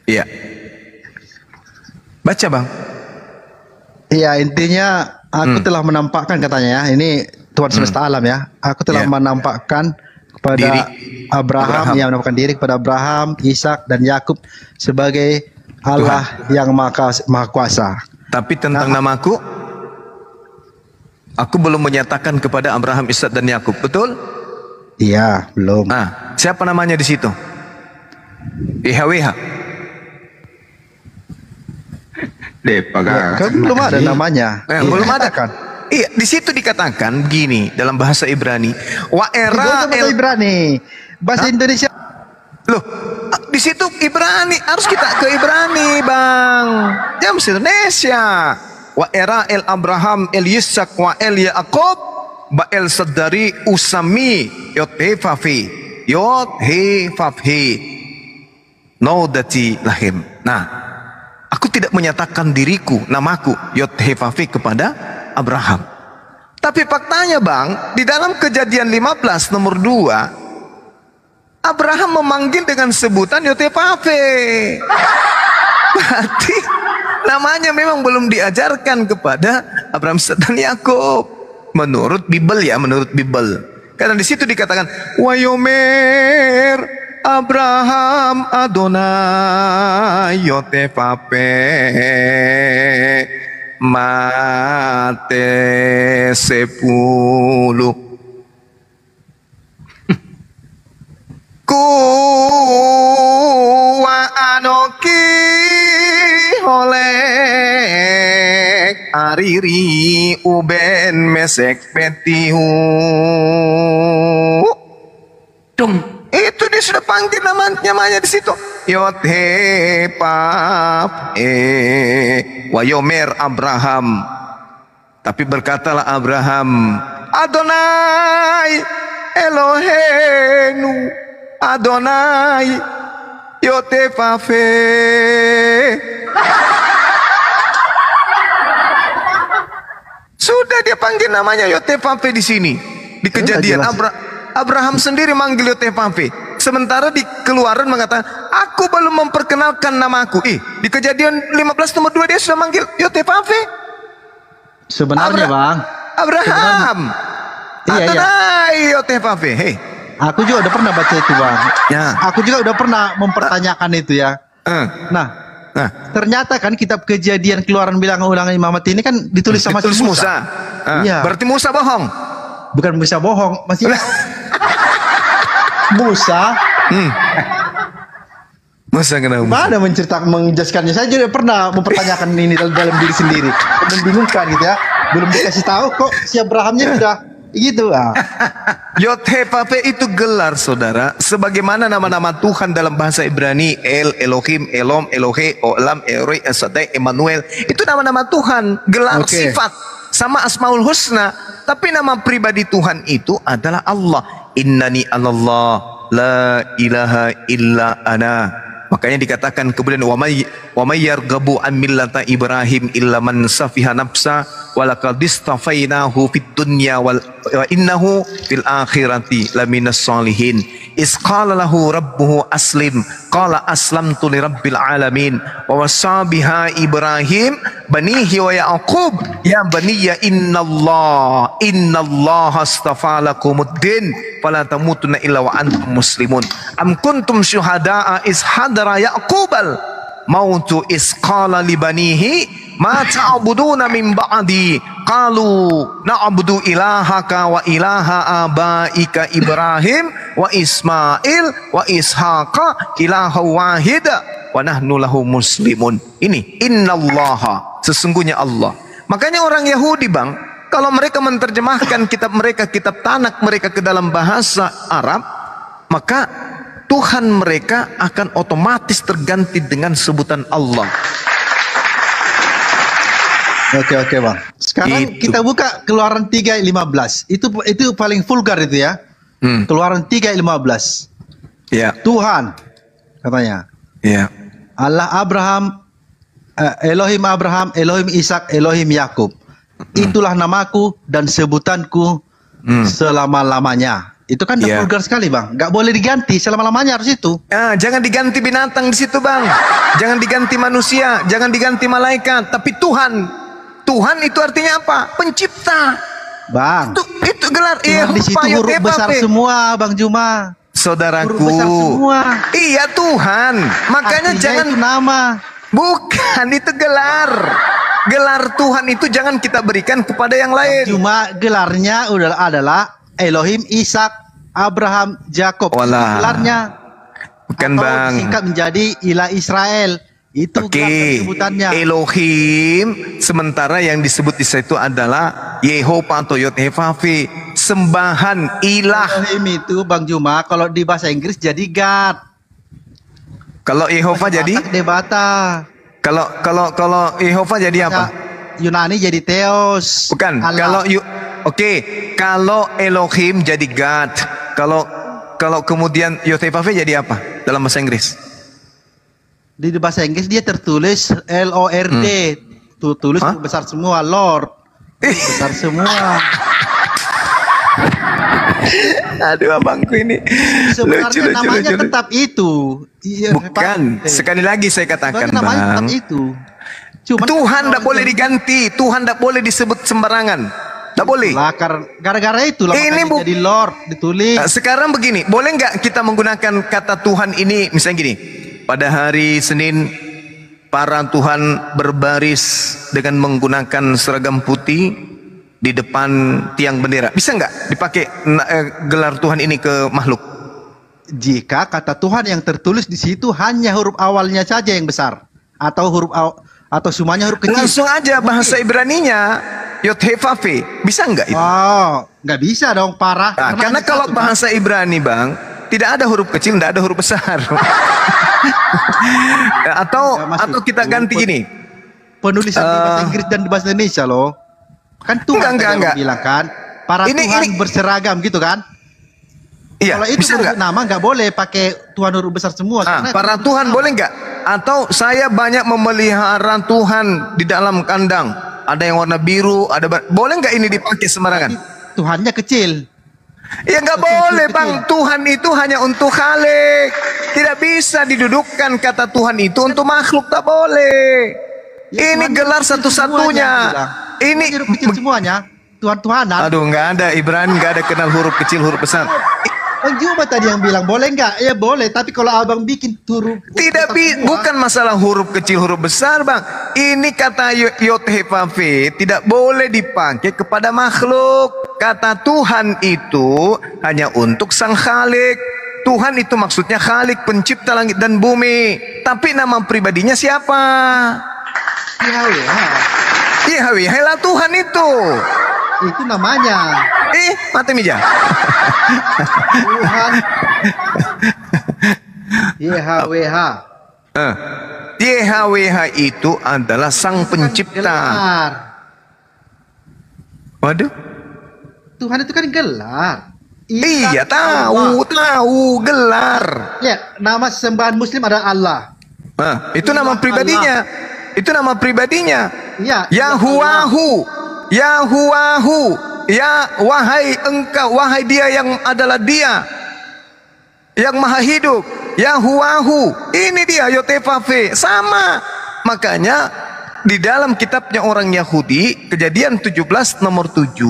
Iya. Baca Bang. Iya, intinya aku telah menampakkan katanya ya. Ini Tuhan semesta alam ya. Aku telah Ya. menampakkan kepada Diri. Abraham, Abraham. yang menampakkan diri kepada Abraham, Ishak dan Yakub sebagai Allah yang maha kuasa. Tapi tentang namaku, aku belum menyatakan kepada Abraham, Ishak dan Yakub. Betul? Iya, belum. Ah, siapa namanya di situ? YHWH. Kan belum ada namanya. Belum ada kan? Iya, di situ dikatakan begini dalam bahasa Ibrani. Wa Tidak era usah bahasa Ibrani. Bahasa Indonesia. Loh, di situ Ibrani, harus kita ke Ibrani, Bang. Jam Indonesia. Wa era el Abraham el Yitzhak wa el Yaakub ba el sadari usami yot hefafi naudati lahim. Nah, aku tidak menyatakan diriku, namaku yot hefafi kepada Abraham. Tapi faktanya, Bang, di dalam Kejadian 15 nomor 2, Abraham memanggil dengan sebutan Yotefafe. Berarti namanya memang belum diajarkan kepada Abraham dan Yakub. Menurut Bible ya, menurut Bible. Karena di situ dikatakan Wayomer Abraham Adonai Yotefafe mate 10. Kuwa anoki holek ariri uben mesek petihu. Itu dia sudah panggil namanya di situ. Yothe pap wayomer Abraham. Tapi berkatalah Abraham, Adonai Elohenu Adonai Yotefafe. Sudah dia panggil namanya Yotefafe di sini. Di Kejadian Abraham sendiri manggil Yotefafe. Sementara di Keluaran mengatakan, aku belum memperkenalkan namaku. Di Kejadian 15 nomor 2 dia sudah manggil Yotefafe. Sebenarnya, Bang. Abraham. Iya. Adonai Yotefafe. Hei. Aku juga udah pernah baca itu, Bang. Ya. Aku juga udah pernah mempertanyakan itu ya. Nah, ternyata kan kitab Kejadian, Keluaran, Bilangan, Ulangan, Imamat ini kan ditulis sama Musa. Iya. Berarti Musa bohong. Bukan Musa bohong, masih Musa. Musa kenapa? Mana menceritakan, menjelaskannya? Saya juga pernah mempertanyakan ini dalam diri sendiri, membingungkan gitu ya. Belum dikasih tahu kok si Abrahamnya sudah gitu. Yotefafe itu gelar, saudara, sebagaimana nama-nama Tuhan dalam bahasa Ibrani, El, Elohim, Elom, Elohe, Olam, Eroi, Esadai, Emmanuel. Itu nama-nama Tuhan, gelar sifat, sama Asmaul Husna. Tapi nama pribadi Tuhan itu adalah Allah. Innani Allah, la ilaha illa ana. Makanya dikatakan kemudian wa may yarghabu an millata Ibrahim illa man safiha nafsa wa laqad istafainahu fid dunya wa innahu fil akhirati laminas solihin. Is qala lahu rabbuhu aslim qala aslamtu lirabbil alamin wa wasa biha Ibrahim banihi wa Yaqub ya baniya innallaha astafa lakumuddin fala tamutunna illa wa antum muslimun. Am kuntum syuhada'a is hadara Yaqubal mautu is qala li banihi ma ta'buduna min ba'di qalu na'budu ilahaka wa ilaha abaika Ibrahim wa Ismail wa Ishaqa ilaha wahida wa nahnu lahu muslimun. Ini innallaha, sesungguhnya Allah. Makanya orang Yahudi, Bang, kalau mereka menerjemahkan kitab mereka, kitab Tanak mereka ke dalam bahasa Arab, maka Tuhan mereka akan otomatis terganti dengan sebutan Allah. Oke, Bang. Sekarang kita buka Keluaran 3:15. Itu paling vulgar itu ya. Keluaran 3:15. Ya. Tuhan katanya. Ya. Allah Abraham, Elohim Abraham, Elohim Ishak, Elohim Yakub. Itulah namaku dan sebutanku selama-lamanya. Itu kan udah vulgar sekali, Bang. Gak boleh diganti, selama-lamanya harus itu. Jangan diganti binatang di situ, Bang. Jangan diganti manusia, jangan diganti malaikat, tapi Tuhan. Tuhan itu artinya apa? Pencipta. Bang. Itu Itu gelar Cuma di situ huruf besar semua, Bang Juma. Saudaraku. Huruf besar semua. Iya Tuhan. Makanya Artinya jangan itu nama. Bukan, itu gelar. Gelar Tuhan itu jangan kita berikan kepada yang lain. Cuma gelarnya adalah Elohim, Ishak, Abraham, Jakob. Walah. Gelarnya. Bukan Atau Bang. disingkat menjadi Ilah Israel. Itu gelar sebutannya. Elohim. Sementara yang disebut di situ adalah Yehova atau Yod-Heh-Vav-He. Sembahan ilah. Elohim itu Bang Juma kalau di bahasa Inggris jadi God. Kalau Yehova jadi? Debata. Kalau Yehova jadi apa? Yunani jadi Theos. Bukan. Allah. Kalau Elohim jadi God. Kalau kemudian Yod-Heh-Vav-He jadi apa dalam bahasa Inggris? Di bahasa Inggris dia tertulis LORD. Tulis besar semua, Lord. Besar semua. Aduh abangku ini. Sebenarnya namanya tetap itu. Bukan. Sekali lagi saya katakan namanya Bang. tetap itu. Cuman Tuhan tidak boleh diganti. Tuhan tidak boleh disebut sembarangan. Tidak boleh. Gara-gara itu lah Ini jadi Lord ditulis. Sekarang begini, boleh nggak kita menggunakan kata Tuhan ini misalnya gini? Pada hari Senin para Tuhan berbaris dengan menggunakan seragam putih di depan tiang bendera. Bisa nggak dipakai gelar Tuhan ini ke makhluk? Jika kata Tuhan yang tertulis di situ hanya huruf awalnya saja yang besar atau atau semuanya huruf kecil. Langsung aja bahasa Ibraninya Yod-Heh-Vav-He. Bisa nggak itu? Oh, nggak bisa dong, parah. Nah, karena kalau bahasa Ibrani Bang, tidak ada huruf kecil, tidak ada huruf besar. atau kita ganti gini. Penulisan di bahasa Inggris dan di bahasa Indonesia loh. Kan Tuhan enggak. bilang kan, para Tuhan berseragam gitu kan. Iya, kalau itu bisa nggak? nama nggak boleh pakai Tuhan huruf besar semua. Para Tuhan boleh nggak? Atau saya banyak memelihara Tuhan di dalam kandang. Ada yang warna biru, boleh nggak ini dipakai sembarangan? Tuhannya kecil. Ya nggak boleh Bang. Tuhan itu hanya untuk Khalik. Tidak bisa didudukkan kata Tuhan itu untuk makhluk, tak boleh. Ini gelar satu-satunya. Ini kecil semuanya. Tuhan-Tuhanan. Aduh, nggak ada Ibrani, nggak ada kenal huruf kecil, huruf besar. Bang Juma tadi yang bilang boleh nggak? Ya boleh, tapi kalau abang bikin huruf tidak bukan masalah huruf kecil huruf besar Bang. Ini kata Yod-Heh-Vav-He tidak boleh dipakai kepada makhluk. Kata Tuhan itu hanya untuk Sang Khalik. Tuhan itu maksudnya Khalik, pencipta langit dan bumi. Tapi nama pribadinya siapa? Yahweh lah Tuhan itu. Itu namanya. Mati meja. Tuhan. YHWH. YHWH itu adalah Sang Pencipta. Gelar. Waduh. Tuhan itu kan gelar. Iya, tahu gelar. Ya, nama sembahan Muslim adalah Allah. Itu nama pribadinya. Itu nama pribadinya. Ya. Yahuwahu. Yahuwahu. Ya, wahai engkau, wahai dia yang adalah dia yang maha hidup. Yahuwahu. Ini dia Yod-Heh-Vav-He. Sama. Makanya di dalam kitabnya orang Yahudi, Kejadian 17 nomor 7,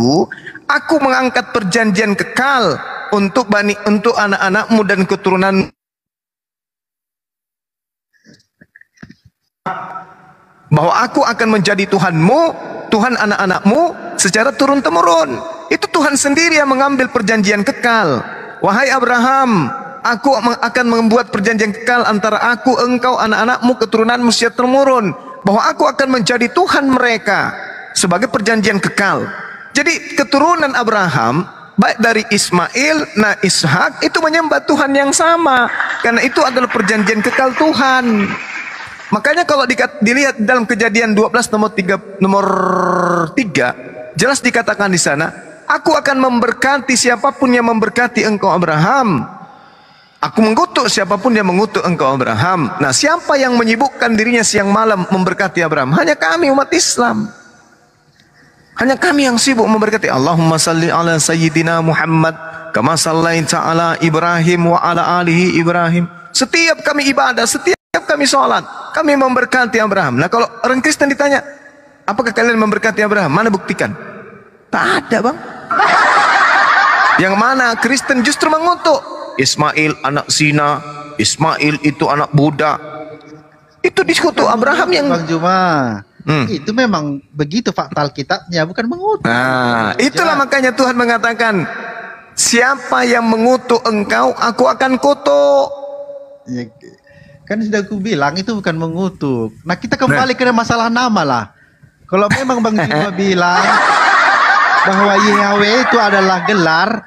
aku mengangkat perjanjian kekal untuk anak-anakmu dan keturunan, bahwa aku akan menjadi Tuhanmu, Tuhan anak-anakmu secara turun-temurun. Itu Tuhan sendiri yang mengambil perjanjian kekal. Wahai Abraham, aku akan membuat perjanjian kekal antara aku, engkau, anak-anakmu, keturunanmu secara temurun, bahwa aku akan menjadi Tuhan mereka, sebagai perjanjian kekal. Jadi keturunan Abraham, baik dari Ismail, Ishak, itu menyembah Tuhan yang sama, karena itu adalah perjanjian kekal Tuhan. Makanya kalau dilihat dalam Kejadian 12 nomor 3, jelas dikatakan di sana, aku akan memberkati siapapun yang memberkati engkau Abraham. Aku mengutuk siapapun yang mengutuk engkau Abraham. Nah, siapa yang menyibukkan dirinya siang malam memberkati Abraham? Hanya kami umat Islam. Hanya kami yang sibuk memberkati. Allahumma salli ala sayyidina Muhammad kama sallaita ala Ibrahim wa ala alihi Ibrahim. Setiap kami ibadah, setiap kami sholat, kami memberkati Abraham. Nah, kalau orang Kristen ditanya, apakah kalian memberkati Abraham? Mana buktikan? Tak ada Bang. Yang mana Kristen justru mengutuk Ismail anak zina, Ismail itu anak budak. Itu dikutuk Abraham yang Bang Juma. Itu memang begitu fakta Alkitabnya, bukan mengutuk. Nah, itulah makanya Tuhan mengatakan, siapa yang mengutuk engkau, aku akan kutuk. Ya, kan sudah aku bilang itu bukan mengutuk. Nah, kita kembali ke masalah nama lah. Kalau memang Bang Juma bilang bahwa Yahweh itu adalah gelar,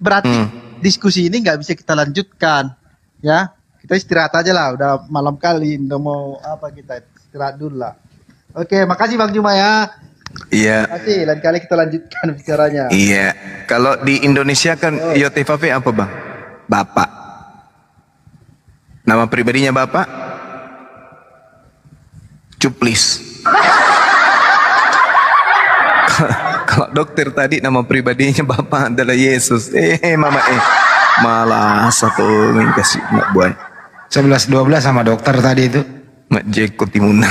berarti diskusi ini nggak bisa kita lanjutkan. Ya, kita istirahat aja lah. Udah malam kali, udah mau apa, kita istirahat dulu lah. Oke, makasih Bang Juma ya. Iya. Makasih, lain kali kita lanjutkan bicaranya. Iya. Kalau di Indonesia kan YOTVP apa bang? Bapak. Nama pribadinya Bapak? Cuplis. Kalau dokter tadi nama pribadinya Bapak adalah Yesus. Mama malah satu kasih nak buat 11-12 sama dokter tadi itu. Mak Jeko Timuna.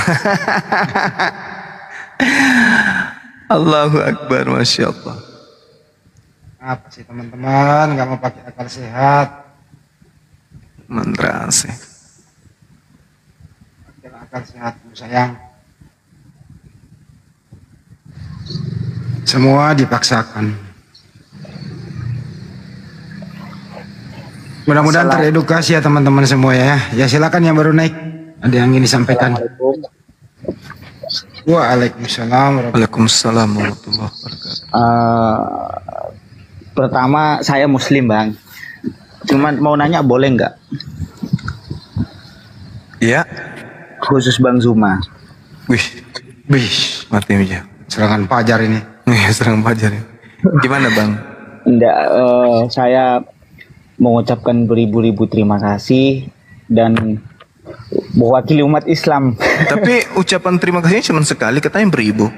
Allahu Akbar, Masya Allah. Apa sih teman-teman, nggak mau pakai akal sehat? Mantra sih. Pakai akal sehat, Bu sayang. Semua dipaksakan. Mudah-mudahan teredukasi ya teman-teman semua ya. Ya silakan yang baru naik. Ada yang ingin disampaikan? Waalaikumsalam. Waalaikumsalam warahmatullahi wabarakatuh. Pertama saya Muslim bang. Cuman mau nanya boleh nggak? Iya. Khusus Bang Zuma. Wih, mati aja. Serangan pajar ini. Nih, serang pajar. Gimana bang? Enggak, saya mengucapkan beribu-ribu terima kasih dan mewakili umat Islam. Tapi ucapan terima kasihnya cuma sekali, katanya beribu.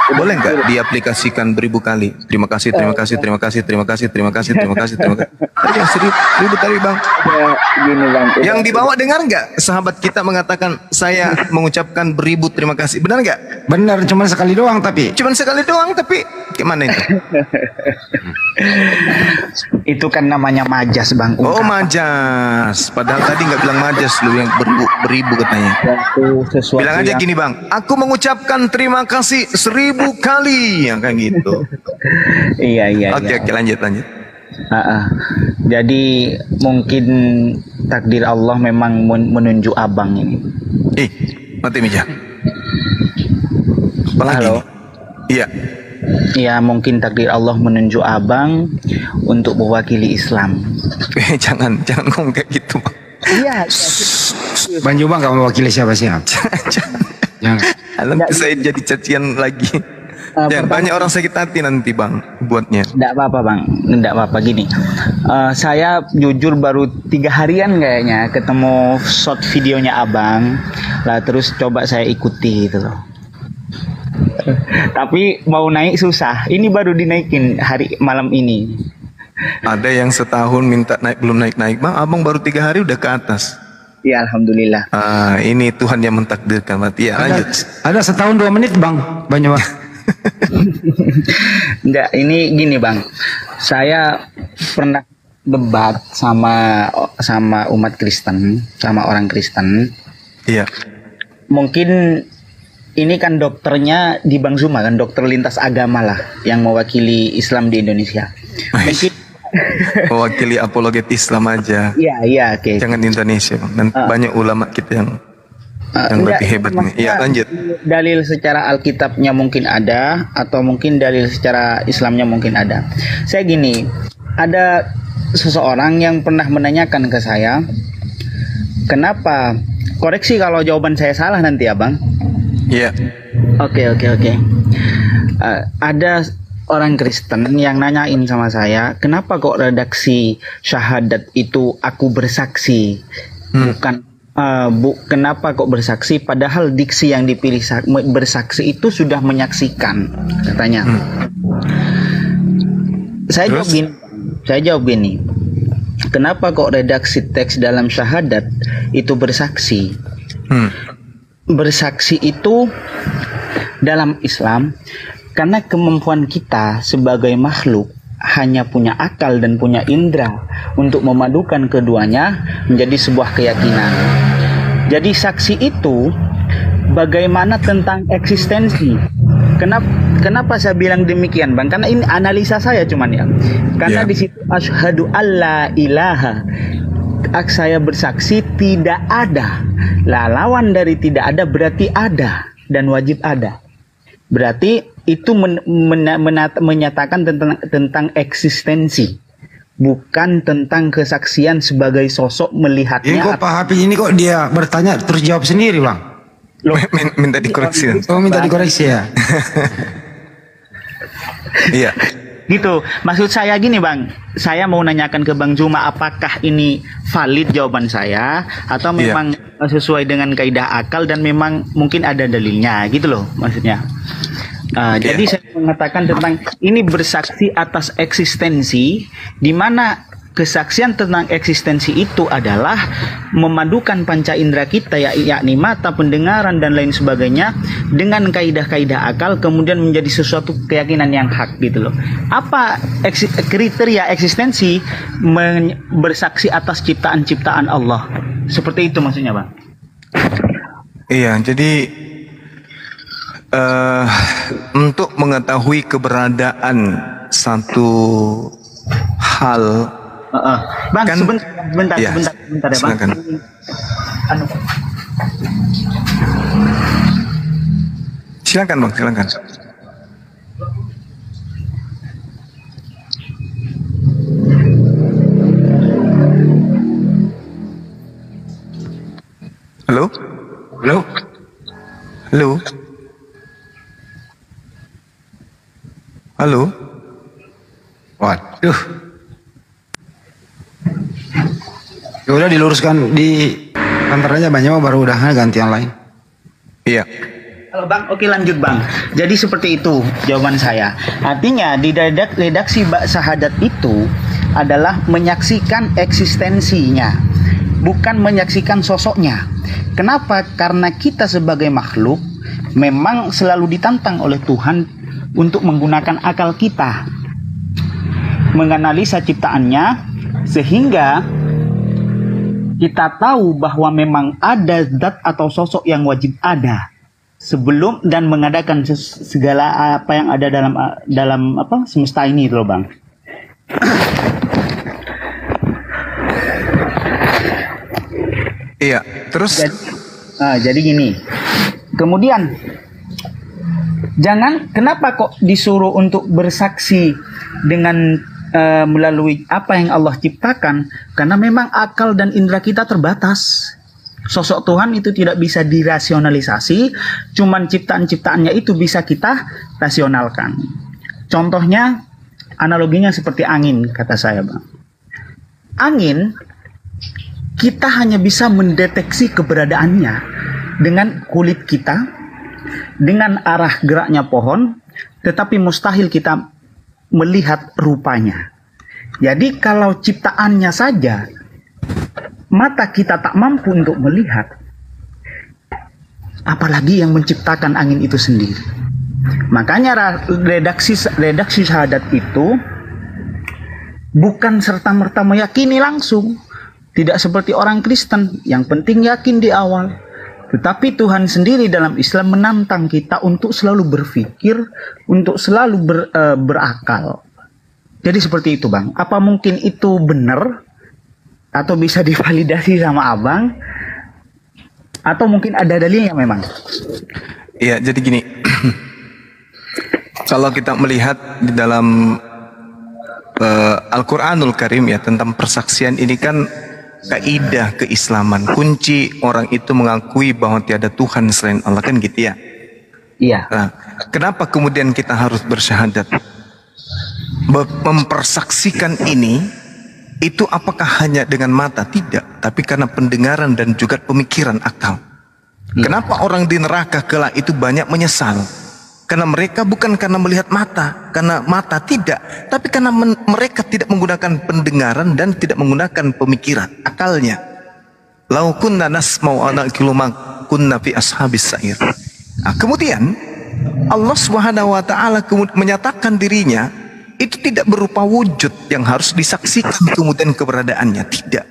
Boleh nggak diaplikasikan beribu kali? Terima kasih, terima kasih, terima kasih, terima kasih, terima kasih, terima kasih, terima kasih. Tadi yang seribu kali bang. Ya, gini bang. Yang dibawa dengar nggak? Sahabat kita mengatakan saya mengucapkan beribu terima kasih. Benar nggak? Benar, cuma sekali doang tapi. Cuman sekali doang tapi gimana itu? Itu kan namanya majas bang. Oh majas. Padahal tadi nggak bilang majas lu yang beribu katanya. Sesuatu Bilang aja yang... gini bang. Aku mengucapkan terima kasih 1000 kali yang kayak gitu. Iya. Oke, lanjut. Jadi mungkin takdir Allah memang menunjuk abang ini. Mati meja. Apalagi? Halo. Iya. Ya mungkin takdir Allah menunjuk abang untuk mewakili Islam. Jangan ngomong kayak gitu. Iya. Bang Juma nggak mewakili siapa-siapa. Jangan. Alam saya jadi cacian lagi. Jangan banyak orang sakit hati nanti bang buatnya. Tidak apa-apa bang, tidak apa-apa gini. Saya jujur baru 3 harian kayaknya ketemu short videonya abang, lah terus coba saya ikuti gitu loh. Tapi mau naik susah. Ini baru dinaikin malam ini. Ada yang setahun minta naik belum naik bang. Abang baru 3 hari udah ke atas. Ya alhamdulillah. Ini Tuhan yang mentakdirkan mati. Ya lanjut. Ada setahun 2 menit bang, banyak. Enggak, ini gini bang. Saya pernah debat sama umat Kristen, sama orang Kristen. Iya. Mungkin ini kan dokternya di Bang Zuma kan, dokter lintas agama lah yang mewakili Islam di Indonesia. Mungkin mewakili apologet Islam aja. Iya, oke. Jangan di Indonesia bang. Dan banyak ulama kita yang lebih hebat nih. Iya lanjut. Dalil secara Alkitabnya mungkin ada, atau mungkin dalil secara Islamnya mungkin ada. Saya gini, ada seseorang yang pernah menanyakan ke saya, kenapa? Koreksi kalau jawaban saya salah nanti ya bang. Iya. Oke. Ada orang Kristen yang nanyain sama saya, kenapa kok redaksi syahadat itu aku bersaksi, bukan kenapa kok bersaksi padahal diksi yang dipilih bersaksi itu sudah menyaksikan katanya. Saya jawab gini, kenapa kok redaksi teks dalam syahadat itu bersaksi? Bersaksi itu dalam Islam Karena kemampuan kita sebagai makhluk hanya punya akal dan punya indera untuk memadukan keduanya menjadi sebuah keyakinan. Jadi saksi itu bagaimana tentang eksistensi? Kenapa saya bilang demikian, Bang? Karena ini analisa saya cuman ya. Karena di situ asyhadu alla ilaha, saya bersaksi tidak ada. Lah lawan dari tidak ada berarti ada dan wajib ada. Berarti itu menyatakan tentang eksistensi, bukan tentang kesaksian sebagai sosok melihatnya. Ini kok Pak Hafiz ini kok dia bertanya terus jawab sendiri, Bang? Minta dikoreksi. Oh, minta dikoreksi ya. Iya. Gitu. Maksud saya gini, Bang. Saya mau nanyakan ke Bang Juma, apakah ini valid jawaban saya atau memang sesuai dengan kaidah akal dan memang mungkin ada dalilnya, gitu loh maksudnya. Jadi saya mengatakan tentang ini bersaksi atas eksistensi, di mana kesaksian tentang eksistensi itu adalah memadukan panca indera kita, yakni mata, pendengaran dan lain sebagainya dengan kaidah-kaidah akal, kemudian menjadi sesuatu keyakinan yang hak, gitu loh. Apa kriteria eksistensi bersaksi atas ciptaan-ciptaan Allah? Seperti itu maksudnya, Bang. Iya, jadi untuk mengetahui keberadaan satu hal, Bang, kan, sebentar ya, Bang. Silakan. Silakan, Bang, silakan. Halo? Halo? Halo? Halo? Waduh. Ya udah diluruskan di kantor aja banyak, baru udah ganti yang lain. Iya. Halo Bang, oke lanjut Bang. Jadi seperti itu jawaban saya. Artinya di redaksi bak syahadat itu adalah menyaksikan eksistensinya, bukan menyaksikan sosoknya. Kenapa? Karena kita sebagai makhluk memang selalu ditantang oleh Tuhan untuk menggunakan akal kita, menganalisa ciptaannya, sehingga kita tahu bahwa memang ada zat atau sosok yang wajib ada sebelum dan mengadakan segala apa yang ada dalam apa semesta ini, loh Bang. Iya, terus jadi gini. Kemudian kenapa kok disuruh untuk bersaksi dengan melalui apa yang Allah ciptakan? Karena memang akal dan indera kita terbatas. Sosok Tuhan itu tidak bisa dirasionalisasi, cuman ciptaan-ciptaannya itu bisa kita rasionalkan. Contohnya, analoginya seperti angin, kata saya, Bang. Angin, kita hanya bisa mendeteksi keberadaannya dengan kulit kita, dengan arah geraknya pohon, tetapi mustahil kita melihat rupanya. Jadi kalau ciptaannya saja mata kita tak mampu untuk melihat, apalagi yang menciptakan angin itu sendiri. Makanya redaksi syahadat itu bukan serta-merta meyakini langsung. Tidak seperti orang Kristen, yang penting yakin di awal. Tetapi Tuhan sendiri dalam Islam menantang kita untuk selalu berpikir, untuk selalu berakal. Jadi seperti itu, Bang. Apa mungkin itu benar? Atau bisa divalidasi sama Abang? Atau mungkin ada dalilnya memang? Iya, jadi gini. Kalau kita melihat di dalam Al-Quranul Karim ya, tentang persaksian ini kan kaidah keislaman, kunci orang itu mengakui bahwa tiada Tuhan selain Allah, kan gitu ya. Iya. Nah, kenapa kemudian kita harus bersyahadat? Mempersaksikan ini itu apakah hanya dengan mata? Tidak, tapi karena pendengaran dan juga pemikiran akal. Kenapa orang di neraka kelak itu banyak menyesal? Karena mereka bukan karena melihat mata, karena mata tidak, tapi karena mereka tidak menggunakan pendengaran dan tidak menggunakan pemikiran, akalnya. Lau kunna nasma'u ana kiluma kunna fi ashabis sa'ir. Nah, kemudian Allah Subhanahu wa taala menyatakan dirinya itu tidak berupa wujud yang harus disaksikan kemudian keberadaannya, tidak.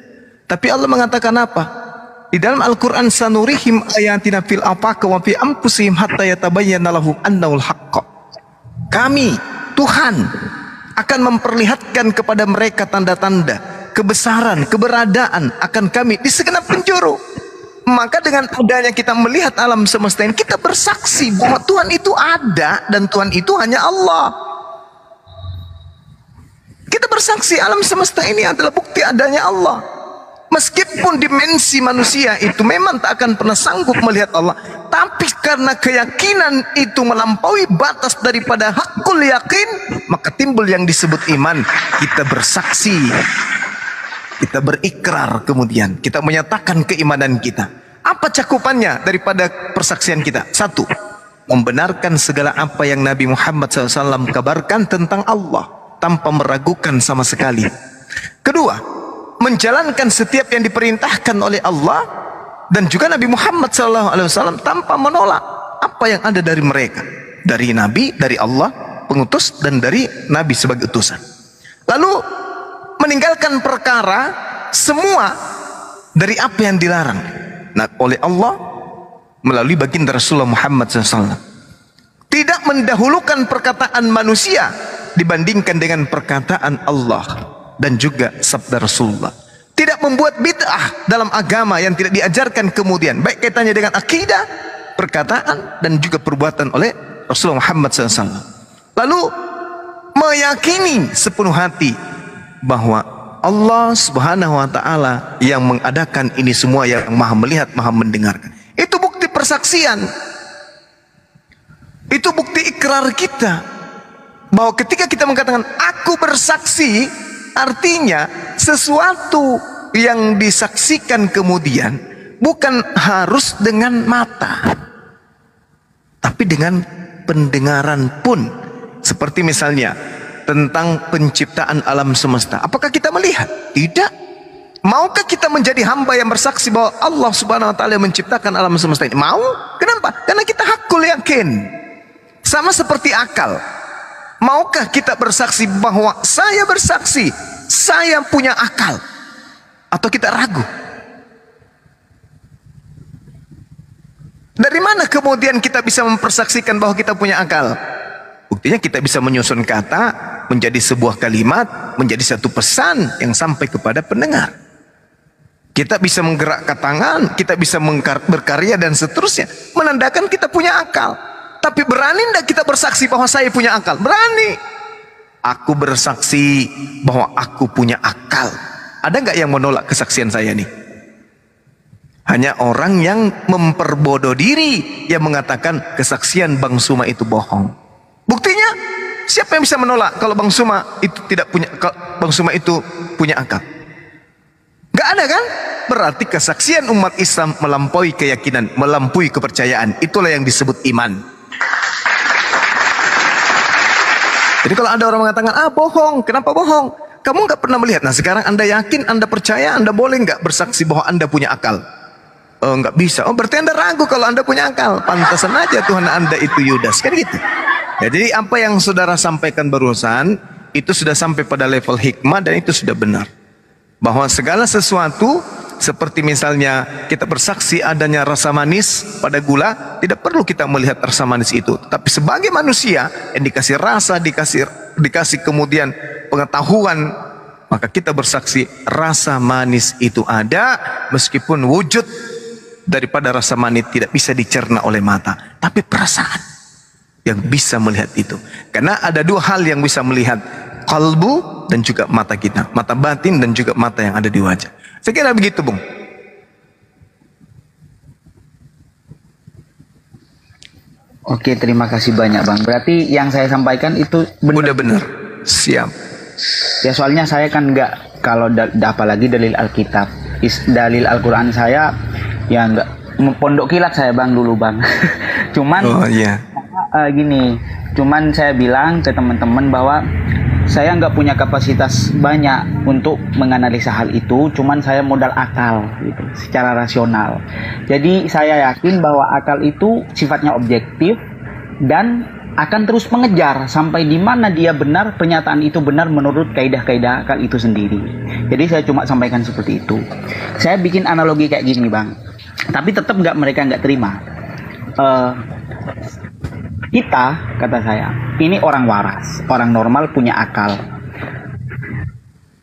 Tapi Allah mengatakan apa? Di dalam Al-Qur'an, sanurihim ayatina fil afaq wa fi anfusihim hatta yatabayyana lahum annahul haqq. Kami, Tuhan, akan memperlihatkan kepada mereka tanda-tanda kebesaran, keberadaan akan kami di segenap penjuru. Maka dengan adanya kita melihat alam semesta ini, kita bersaksi bahwa Tuhan itu ada dan Tuhan itu hanya Allah. Kita bersaksi alam semesta ini adalah bukti adanya Allah. Meskipun dimensi manusia itu memang tak akan pernah sanggup melihat Allah, tapi karena keyakinan itu melampaui batas daripada hakul yakin, maka timbul yang disebut iman. Kita bersaksi, kita berikrar, kemudian kita menyatakan keimanan kita. Apa cakupannya daripada persaksian kita? Satu, membenarkan segala apa yang Nabi Muhammad SAW kabarkan tentang Allah tanpa meragukan sama sekali. Kedua, menjalankan setiap yang diperintahkan oleh Allah dan juga Nabi Muhammad SAW tanpa menolak apa yang ada dari mereka, dari Nabi, dari Allah pengutus, dan dari Nabi sebagai utusan. Lalu meninggalkan perkara semua dari apa yang dilarang oleh Allah melalui baginda Rasulullah Muhammad SAW. Tidak mendahulukan perkataan manusia dibandingkan dengan perkataan Allah dan juga sabda Rasulullah. Tidak membuat bid'ah dalam agama yang tidak diajarkan kemudian, baik kaitannya dengan akidah, perkataan, dan juga perbuatan oleh Rasulullah Muhammad SAW. Lalu meyakini sepenuh hati bahwa Allah Subhanahu wa taala yang mengadakan ini semua, yang maha melihat, maha mendengarkan. Itu bukti persaksian. Itu bukti ikrar kita. Bahwa ketika kita mengatakan aku bersaksi, artinya sesuatu yang disaksikan kemudian bukan harus dengan mata, tapi dengan pendengaran pun. Seperti misalnya tentang penciptaan alam semesta, apakah kita melihat? Tidak. Maukah kita menjadi hamba yang bersaksi bahwa Allah Subhanahu wa taala menciptakan alam semesta ini? Mau? Kenapa? Karena kita hakul yakin. Sama seperti akal. Maukah kita bersaksi bahwa saya bersaksi, saya punya akal? Atau kita ragu? Dari mana kemudian kita bisa mempersaksikan bahwa kita punya akal? Buktinya kita bisa menyusun kata menjadi sebuah kalimat, menjadi satu pesan yang sampai kepada pendengar. Kita bisa menggerakkan tangan, kita bisa berkarya dan seterusnya, menandakan kita punya akal. Tapi berani tidak kita bersaksi bahwa saya punya akal? Berani. Aku bersaksi bahwa aku punya akal. Ada nggak yang menolak kesaksian saya nih? Hanya orang yang memperbodoh diri yang mengatakan kesaksian Bang Suma itu bohong. Buktinya, siapa yang bisa menolak kalau Bang Suma itu tidak punya, Bang Suma itu punya akal? Gak ada kan? Berarti kesaksian umat Islam melampaui keyakinan, melampaui kepercayaan. Itulah yang disebut iman. Jadi kalau ada orang mengatakan, bohong, kenapa bohong? Kamu gak pernah melihat. Nah sekarang Anda yakin, Anda percaya, Anda boleh gak bersaksi bahwa Anda punya akal? Nggak bisa. Berarti Anda ragu kalau Anda punya akal. Pantasan aja Tuhan Anda itu Yudas, kan gitu. Ya, jadi apa yang saudara sampaikan barusan itu sudah sampai pada level hikmah dan itu sudah benar. Bahwa segala sesuatu seperti misalnya kita bersaksi adanya rasa manis pada gula, tidak perlu kita melihat rasa manis itu. Tapi sebagai manusia yang dikasih rasa, dikasih kemudian pengetahuan, maka kita bersaksi rasa manis itu ada meskipun wujud daripada rasa manis tidak bisa dicerna oleh mata, tapi perasaan yang bisa melihat itu. Karena ada dua hal yang bisa melihat, kalbu dan juga mata kita, mata batin dan juga mata yang ada di wajah. Saya kira begitu, Bung. Oke, terima kasih banyak, Bang. Berarti yang saya sampaikan itu benar. Udah benar. Siap. Ya soalnya saya kan nggak, kalau apalagi dalil Alkitab, dalil Al-Quran saya ya nggak, pondok kilat saya Bang dulu Bang. Cuman gini, cuman saya bilang ke teman-teman bahwa saya nggak punya kapasitas banyak untuk menganalisa hal itu, cuman saya modal akal gitu, secara rasional. Jadi saya yakin bahwa akal itu sifatnya objektif dan akan terus mengejar sampai di mana dia benar, pernyataan itu benar menurut kaidah-kaidah akal itu sendiri. Jadi saya cuma sampaikan seperti itu. Saya bikin analogi kayak gini Bang, tapi tetap mereka nggak terima. Kita, kata saya, ini orang waras, orang normal, punya akal.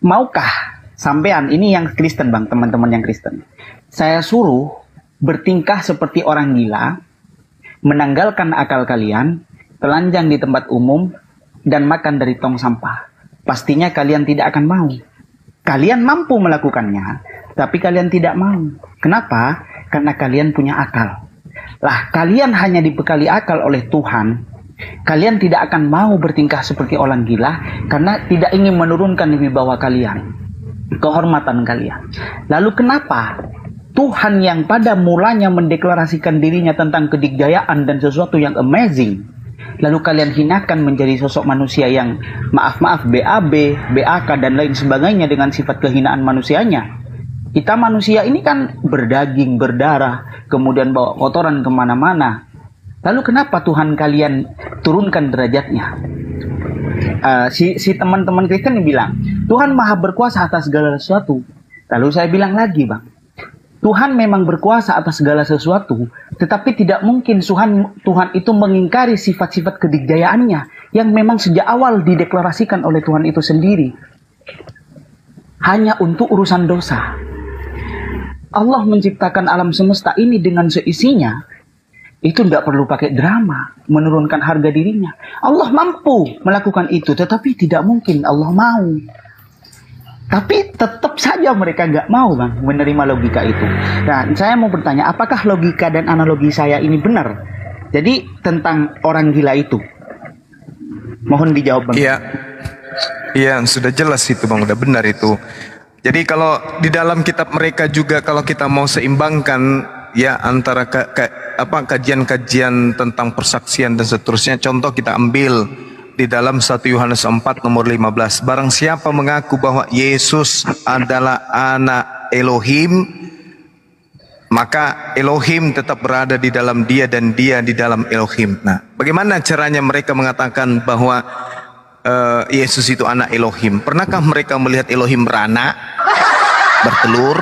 Maukah sampean, ini yang Kristen Bang, teman-teman yang Kristen, saya suruh bertingkah seperti orang gila, menanggalkan akal kalian, telanjang di tempat umum, dan makan dari tong sampah? Pastinya kalian tidak akan mau. Kalian mampu melakukannya, tapi kalian tidak mau. Kenapa? Karena kalian punya akal. Lah, kalian hanya dibekali akal oleh Tuhan. Kalian tidak akan mau bertingkah seperti orang gila, karena tidak ingin menurunkan wibawa kalian, kehormatan kalian. Lalu kenapa Tuhan yang pada mulanya mendeklarasikan dirinya tentang kedikdayaan dan sesuatu yang amazing, lalu kalian hinakan menjadi sosok manusia yang maaf-maaf BAB, BAK dan lain sebagainya dengan sifat kehinaan manusianya? Kita manusia ini kan berdaging, berdarah, kemudian bawa kotoran kemana-mana. Lalu kenapa Tuhan kalian turunkan derajatnya? Si teman-teman Kristen bilang, Tuhan maha berkuasa atas segala sesuatu. Lalu saya bilang lagi Bang, Tuhan memang berkuasa atas segala sesuatu, tetapi tidak mungkin Tuhan itu mengingkari sifat-sifat kedikdayaannya yang memang sejak awal dideklarasikan oleh Tuhan itu sendiri. Hanya untuk urusan dosa. Allah menciptakan alam semesta ini dengan seisinya, itu tidak perlu pakai drama, menurunkan harga dirinya. Allah mampu melakukan itu, tetapi tidak mungkin Allah mau. Tapi tetap saja mereka nggak mau Bang menerima logika itu. Nah, saya mau bertanya, apakah logika dan analogi saya ini benar? Jadi tentang orang gila itu, mohon dijawab Bang. Iya, sudah jelas itu Bang, udah benar itu. Jadi kalau di dalam kitab mereka juga, kalau kita mau seimbangkan ya antara kajian-kajian tentang persaksian dan seterusnya, contoh kita ambil di dalam 1 Yohanes 4 nomor 15, barang siapa mengaku bahwa Yesus adalah anak Elohim, maka Elohim tetap berada di dalam dia dan dia di dalam Elohim. Nah, bagaimana caranya mereka mengatakan bahwa Yesus itu anak Elohim? Pernahkah mereka melihat Elohim beranak, bertelur?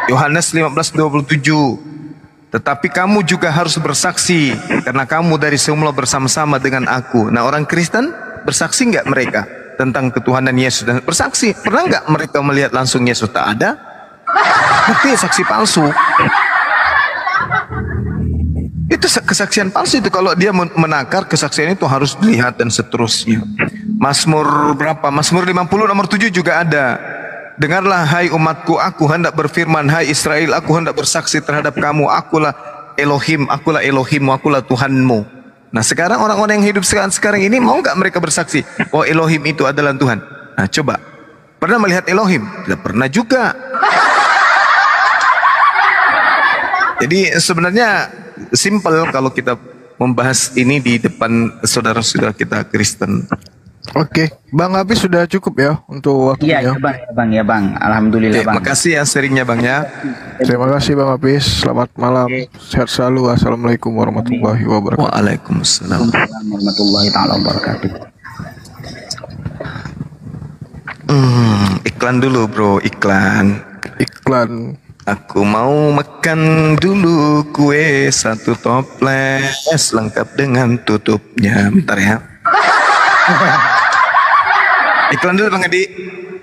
Yohanes 15:27, tetapi kamu juga harus bersaksi karena kamu dari semula bersama-sama dengan aku. Nah, orang Kristen bersaksi nggak mereka tentang ketuhanan Yesus? Dan bersaksi, pernah nggak mereka melihat langsung Yesus? Tak ada. Berarti saksi palsu. Itu kesaksian palsu itu. Kalau dia menakar, kesaksian itu harus dilihat dan seterusnya. Mazmur berapa? Mazmur 50 nomor 7 juga ada. Dengarlah hai umatku, aku hendak berfirman, hai Israel, aku hendak bersaksi terhadap kamu, akulah Elohim, akulah Elohimmu, akulah Tuhanmu. Nah, sekarang orang-orang yang hidup sekarang ini, mau nggak mereka bersaksi bahwa Elohim itu adalah Tuhan? Nah, coba, pernah melihat Elohim? Tidak pernah juga. Jadi sebenarnya simple kalau kita membahas ini di depan saudara-saudara kita Kristen. Oke, Bang Hafiz sudah cukup ya untuk waktunya. Iya ya bang. Alhamdulillah Bang. Terima kasih ya seringnya Bang ya. Terima kasih Bang Hafiz. Selamat malam. Sehat selalu. Assalamualaikum warahmatullahi wabarakatuh. Waalaikumsalam warahmatullahi taala wabarakatuh. Iklan dulu bro, iklan. Aku mau makan dulu kue 1 toples lengkap dengan tutupnya. Bentar ya. Iklan dulu Bang Edi.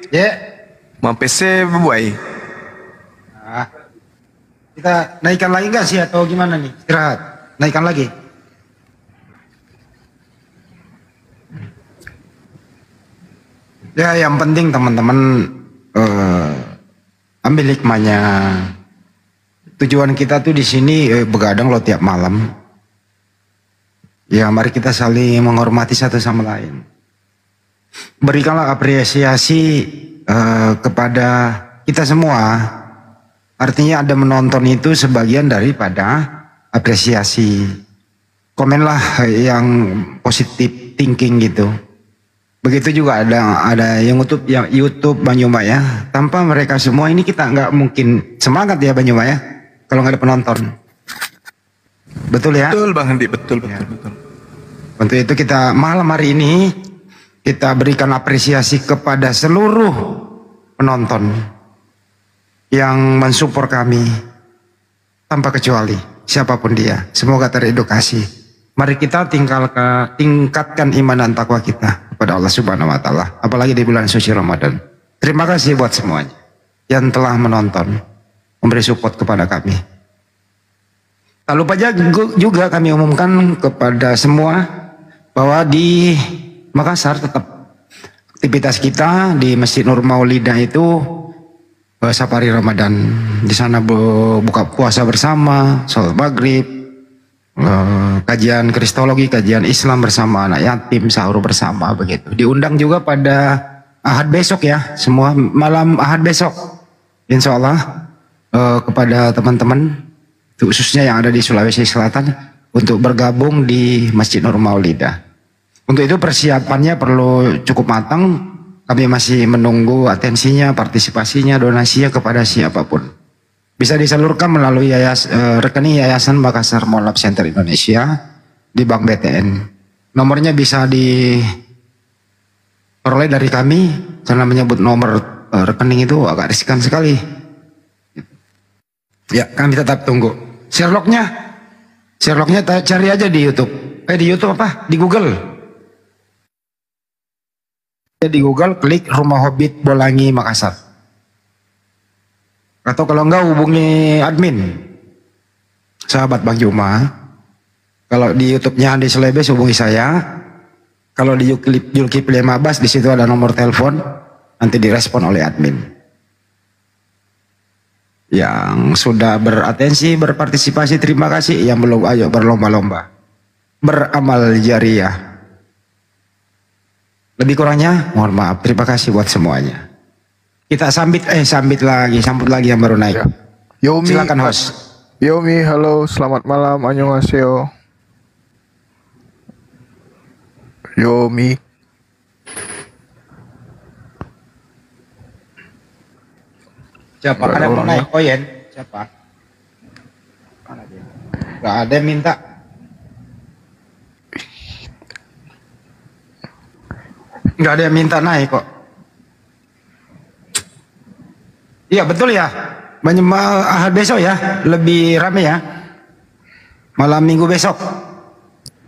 Ya. Mau PC buai. Nah, kita naikkan lagi nggak sih atau gimana nih? Istirahat. Naikkan lagi. Ya, yang penting teman-teman ambil hikmahnya. Tujuan kita tuh di sini begadang loh tiap malam. Ya, mari kita saling menghormati satu sama lain. Berikanlah apresiasi kepada kita semua. Artinya ada menonton itu sebagian daripada apresiasi. Komenlah yang positif thinking gitu. Begitu juga ada yang YouTube Banyuma ya. Tanpa mereka semua ini kita nggak mungkin semangat ya Banyuma ya. Kalau nggak ada penonton. Betul ya? Betul Bang Handi, betul. Untuk itu kita malam hari ini kita berikan apresiasi kepada seluruh penonton yang mensupport kami tanpa kecuali siapapun dia. Semoga teredukasi. Mari kita tingkatkan iman dan takwa kita kepada Allah Subhanahu wa taala, apalagi di bulan suci Ramadan. Terima kasih buat semuanya yang telah menonton, memberi support kepada kami. Tak lupa juga kami umumkan kepada semua bahwa di Makassar tetap aktivitas kita di Masjid Nur Maulidah itu safari Ramadan. Di sana buka puasa bersama, sholat maghrib, kajian kristologi, kajian Islam bersama anak yatim, sahur bersama begitu. Diundang juga pada Ahad besok ya, semua malam Ahad besok, insya Allah kepada teman-teman khususnya yang ada di Sulawesi Selatan untuk bergabung di Masjid Nur Maulidah. Untuk itu persiapannya perlu cukup matang. Kami masih menunggu atensinya, partisipasinya, donasinya kepada siapapun. Bisa disalurkan melalui rekening Yayasan Makassar Molab Center Indonesia di Bank BTN. Nomornya bisa diperoleh dari kami, karena menyebut nomor rekening itu agak riskan sekali. Ya, kami tetap tunggu. Sherlocknya cari aja di YouTube. Di YouTube apa? Di Google. Di Google klik Rumah Hobbit Bolangi Makassar. Atau kalau enggak hubungi admin, sahabat Bang Juma. Kalau di YouTube-nya Andi Selebes hubungi saya. Kalau di Zulkifli Mabas di situ ada nomor telepon, nanti direspon oleh admin. Yang sudah beratensi, berpartisipasi, terima kasih. Yang belum, ayo berlomba-lomba. Beramal jariah. Lebih kurangnya, mohon maaf. Terima kasih buat semuanya. Kita sambut lagi yang baru naik. Ya. Yomi, silakan host. Yomi, halo, selamat malam, annyeonghaseyo. Yomi. Siapa? Ada yang mau naik koyen? Siapa? Gak ada yang minta. Gak ada yang minta naik kok. Iya betul ya. Ahad besok ya, lebih rame ya. Malam minggu besok.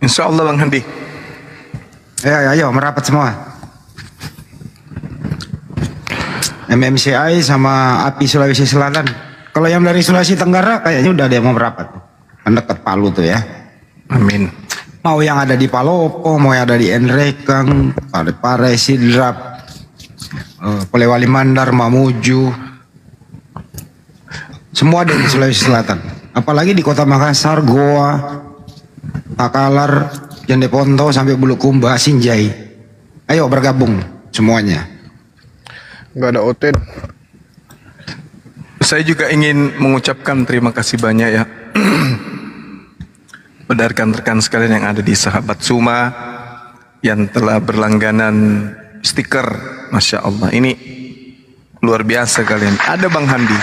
Insya Allah Bang Handi. Ayo merapat semua. MMCI sama API Sulawesi Selatan. Kalau yang dari Sulawesi Tenggara kayaknya udah ada yang mau merapat. Kan dekat Palu tuh ya. Amin. Mau yang ada di Palopo, mau yang ada di Enrekang, Parepare, Sidrap, Polewali Mandar, Mamuju, semua ada di Sulawesi Selatan. Apalagi di Kota Makassar, Goa, Takalar, Jandeponto sampai Bulukumba, Sinjai. Ayo bergabung semuanya. Nggak ada OT. Saya juga ingin mengucapkan terima kasih banyak ya pada rekan-rekan sekalian yang ada di Sahabat Suma yang telah berlangganan stiker. Masya Allah, ini luar biasa kalian. Ada Bang Handi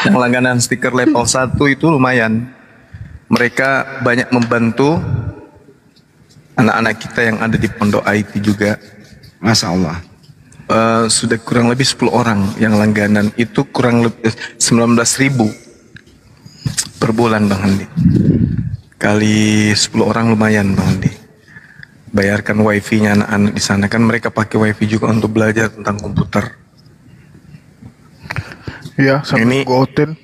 yang langganan stiker level 1 itu lumayan. Mereka banyak membantu anak-anak kita yang ada di Pondok IT juga. Masya Allah. Sudah kurang lebih 10 orang yang langganan, itu kurang lebih 19.000 per bulan Bang Handi. Kali 10 orang lumayan Bang Handi. Bayarkan wifi-nya anak-anak di sana, kan mereka pakai wifi juga untuk belajar tentang komputer. Iya, sampai Ini goten.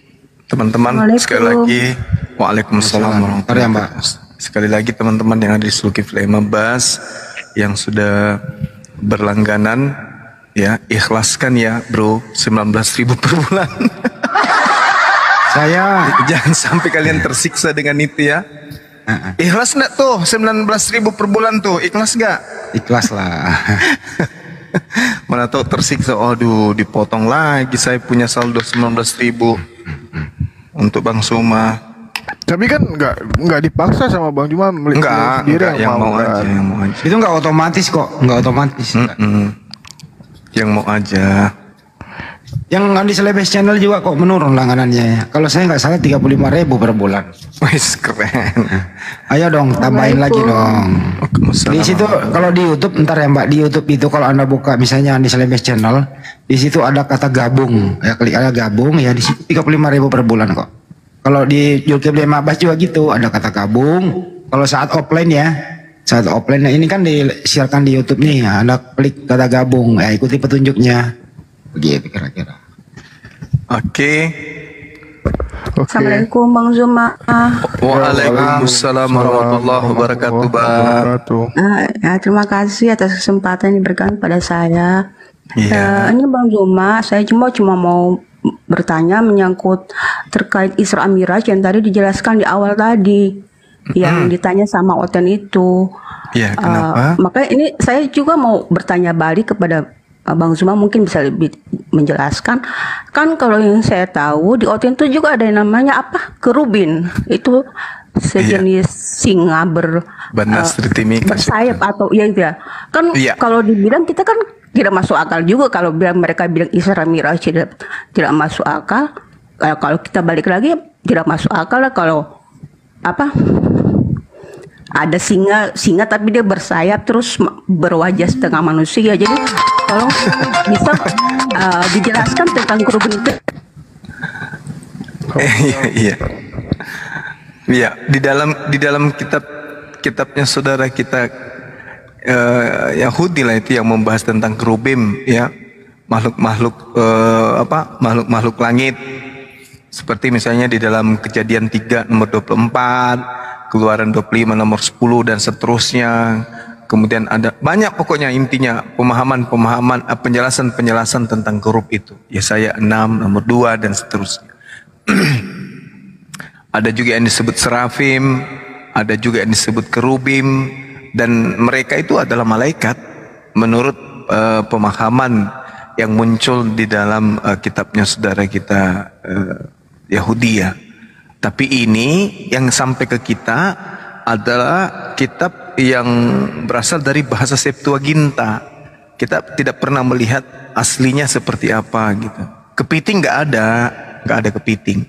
teman-teman sekali lagi, waalaikumsalam warahmatullahi wabarakatuh. Sekali lagi teman-teman yang ada di Zulkifli Mabas yang sudah berlangganan, ya ikhlaskan ya bro, 19.000 per bulan. Saya Jangan sampai kalian tersiksa dengan itu ya. Ikhlas nggak tuh 19.000 per bulan tuh? Ikhlas nggak? ikhlas lah. Mana tahu tersiksa. Aduh, dipotong lagi. Saya punya saldo 19.000 untuk Bang Suma. Tapi kan nggak dipaksa sama Bang Juma, Enggak, sendiri yang mau kan. aja, yang mau aja. Itu nggak otomatis kok, nggak otomatis. Yang mau aja. Yang Andi Selebes channel juga kok menurun langganannya. Kalau saya nggak salah 35.000 per bulan. Wis keren. Ayo dong tambahin lagi dong. Di situ kalau di YouTube ntar ya Mbak, di YouTube itu kalau Anda buka misalnya Andi Selebes channel, di situ ada kata gabung. Ya klik ada gabung ya, di situ 35.000 per bulan kok. Kalau di YouTube 15 juga gitu, ada kata gabung. Kalau saat offline ya, saat offline ini kan disiarkan di YouTube nih, ya, Anda klik kata gabung, ya ikuti petunjuknya. Begitu kira-kira. Oke. Assalamualaikum Bang Zuma. Waalaikumsalam warahmatullahi wabarakatuh, Bang. Terima kasih atas kesempatan yang diberikan pada saya. Iya. Ini Bang Zuma, saya cuma mau bertanya menyangkut terkait Isra Miraj yang tadi dijelaskan di awal tadi, yang ditanya sama Oten itu. Iya, kenapa? Makanya ini saya juga mau bertanya balik kepada Bang Zuma, mungkin bisa lebih menjelaskan. Kan kalau yang saya tahu di Oten itu juga ada yang namanya apa? Kerubin. Itu sejenis singa bersayap atau ya. Kan kalau dibilang kita kan tidak masuk akal juga kalau bilang mereka bilang Isra Miraj tidak masuk akal. Kalau kita balik lagi tidak masuk akal lah kalau apa? Ada singa tapi dia bersayap terus berwajah setengah manusia. Jadi tolong bisa dijelaskan tentang kerubin itu. Iya, di dalam kitabnya saudara kita Yahudi lah itu yang membahas tentang kerubim, ya, makhluk langit. Seperti misalnya di dalam Kejadian 3 nomor 24, Keluaran 25 nomor 10 dan seterusnya. Kemudian ada banyak pokoknya intinya pemahaman penjelasan tentang kerub itu. Yesaya 6 nomor 2 dan seterusnya. Ada juga yang disebut serafim, ada juga yang disebut kerubim, dan mereka itu adalah malaikat menurut pemahaman yang muncul di dalam kitabnya saudara kita Yahudi ya. Tapi ini yang sampai ke kita adalah kitab yang berasal dari bahasa Septuaginta. Kita tidak pernah melihat aslinya seperti apa gitu. Kepiting nggak ada kepiting.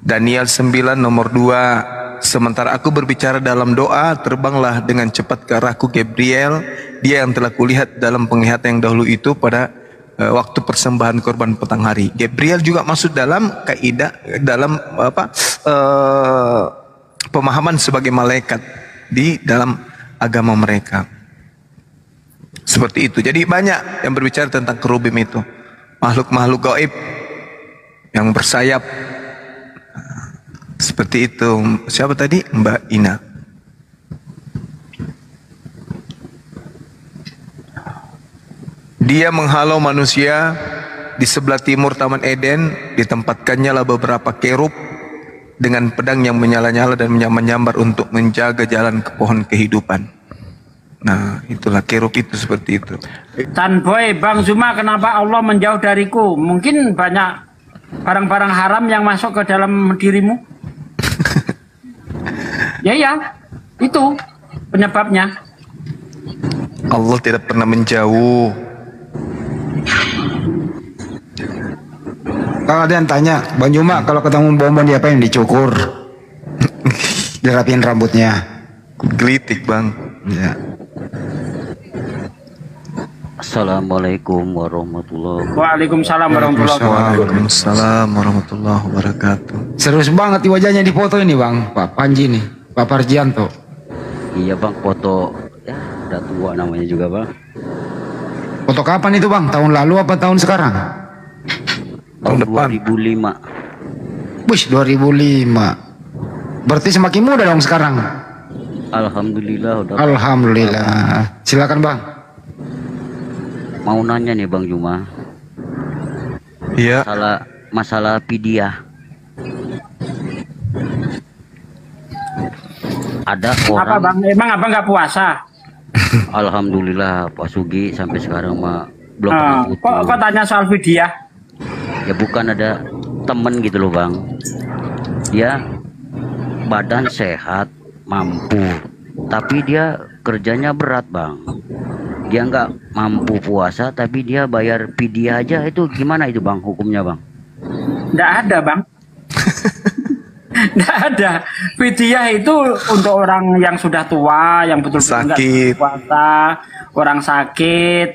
Daniel 9 nomor 2, sementara aku berbicara dalam doa, terbanglah dengan cepat ke arahku Gabriel, dia yang telah kulihat dalam penglihatan yang dahulu itu pada waktu persembahan korban petang hari. Gabriel juga masuk dalam kaidah, dalam pemahaman sebagai malaikat di dalam agama mereka. Seperti itu. Jadi banyak yang berbicara tentang kerubim itu. Makhluk-makhluk gaib yang bersayap. Seperti itu. Siapa tadi? Mbak Ina. Dia menghalau manusia di sebelah timur Taman Eden, ditempatkannya lah beberapa kerub dengan pedang yang menyala-nyala dan menyambar untuk menjaga jalan ke pohon kehidupan. Nah, itulah kerub itu seperti itu. Tan Boy, Bang Zuma, kenapa Allah menjauh dariku? Mungkin banyak barang-barang haram yang masuk ke dalam dirimu. Ya, itu penyebabnya. Allah tidak pernah menjauh. Kalau ada yang tanya, Bang Juma kalau ketemu bonbon diapain? Dicukur, dirapiin rambutnya. Gelitik Bang. Ya. Assalamualaikum warahmatullahi wabarakatuh. Waalaikumsalam warahmatullahi wabarakatuh. Waalaikumsalam warahmatullahi wabarakatuh. Serius banget di wajahnya di foto ini Bang, Pak Panji nih, Pak Parjianto. Iya Bang, foto ya udah tua namanya juga Bang. Foto kapan itu Bang? Tahun lalu apa tahun sekarang? Tahun 2005. Wih, 2005. Berarti semakin muda dong sekarang. Alhamdulillah udah. Alhamdulillah. Silakan Bang. Mau nanya nih Bang Juma. Iya. Masalah pidiah. Ada orang. Apa Bang? Emang Abang nggak puasa? Alhamdulillah Pak Sugi sampai sekarang mah belum pernah putus. Kok tanya soal pidiah? Ya bukan, ada temen gitu loh Bang. Dia badan sehat, mampu, tapi dia kerjanya berat Bang. dia nggak mampu puasa tapi dia bayar fidyah aja, itu gimana itu bang hukumnya bang? Nggak ada bang. Nggak ada. Fidyah itu untuk orang yang sudah tua, yang betul-betul nggak bisa puasa, orang sakit,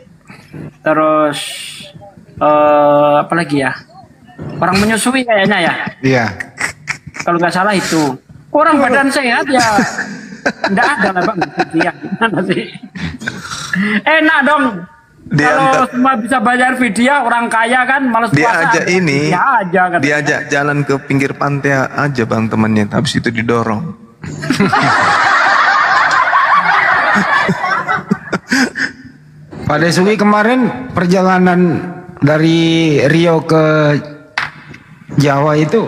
terus apa lagi ya? Orang menyusui kayaknya ya. Iya. Kalau nggak salah itu. Orang badan sehat ya. Nggak ada lah bang. Fidyah gimana sih? Enak dong. Kalau semua bisa bayar fidyah, orang kaya kan males puasa. Diajak ini, aja, diajak jalan ke pinggir pantai aja bang temannya, habis itu didorong. Pak Desugi kemarin perjalanan dari Rio ke Jawa itu,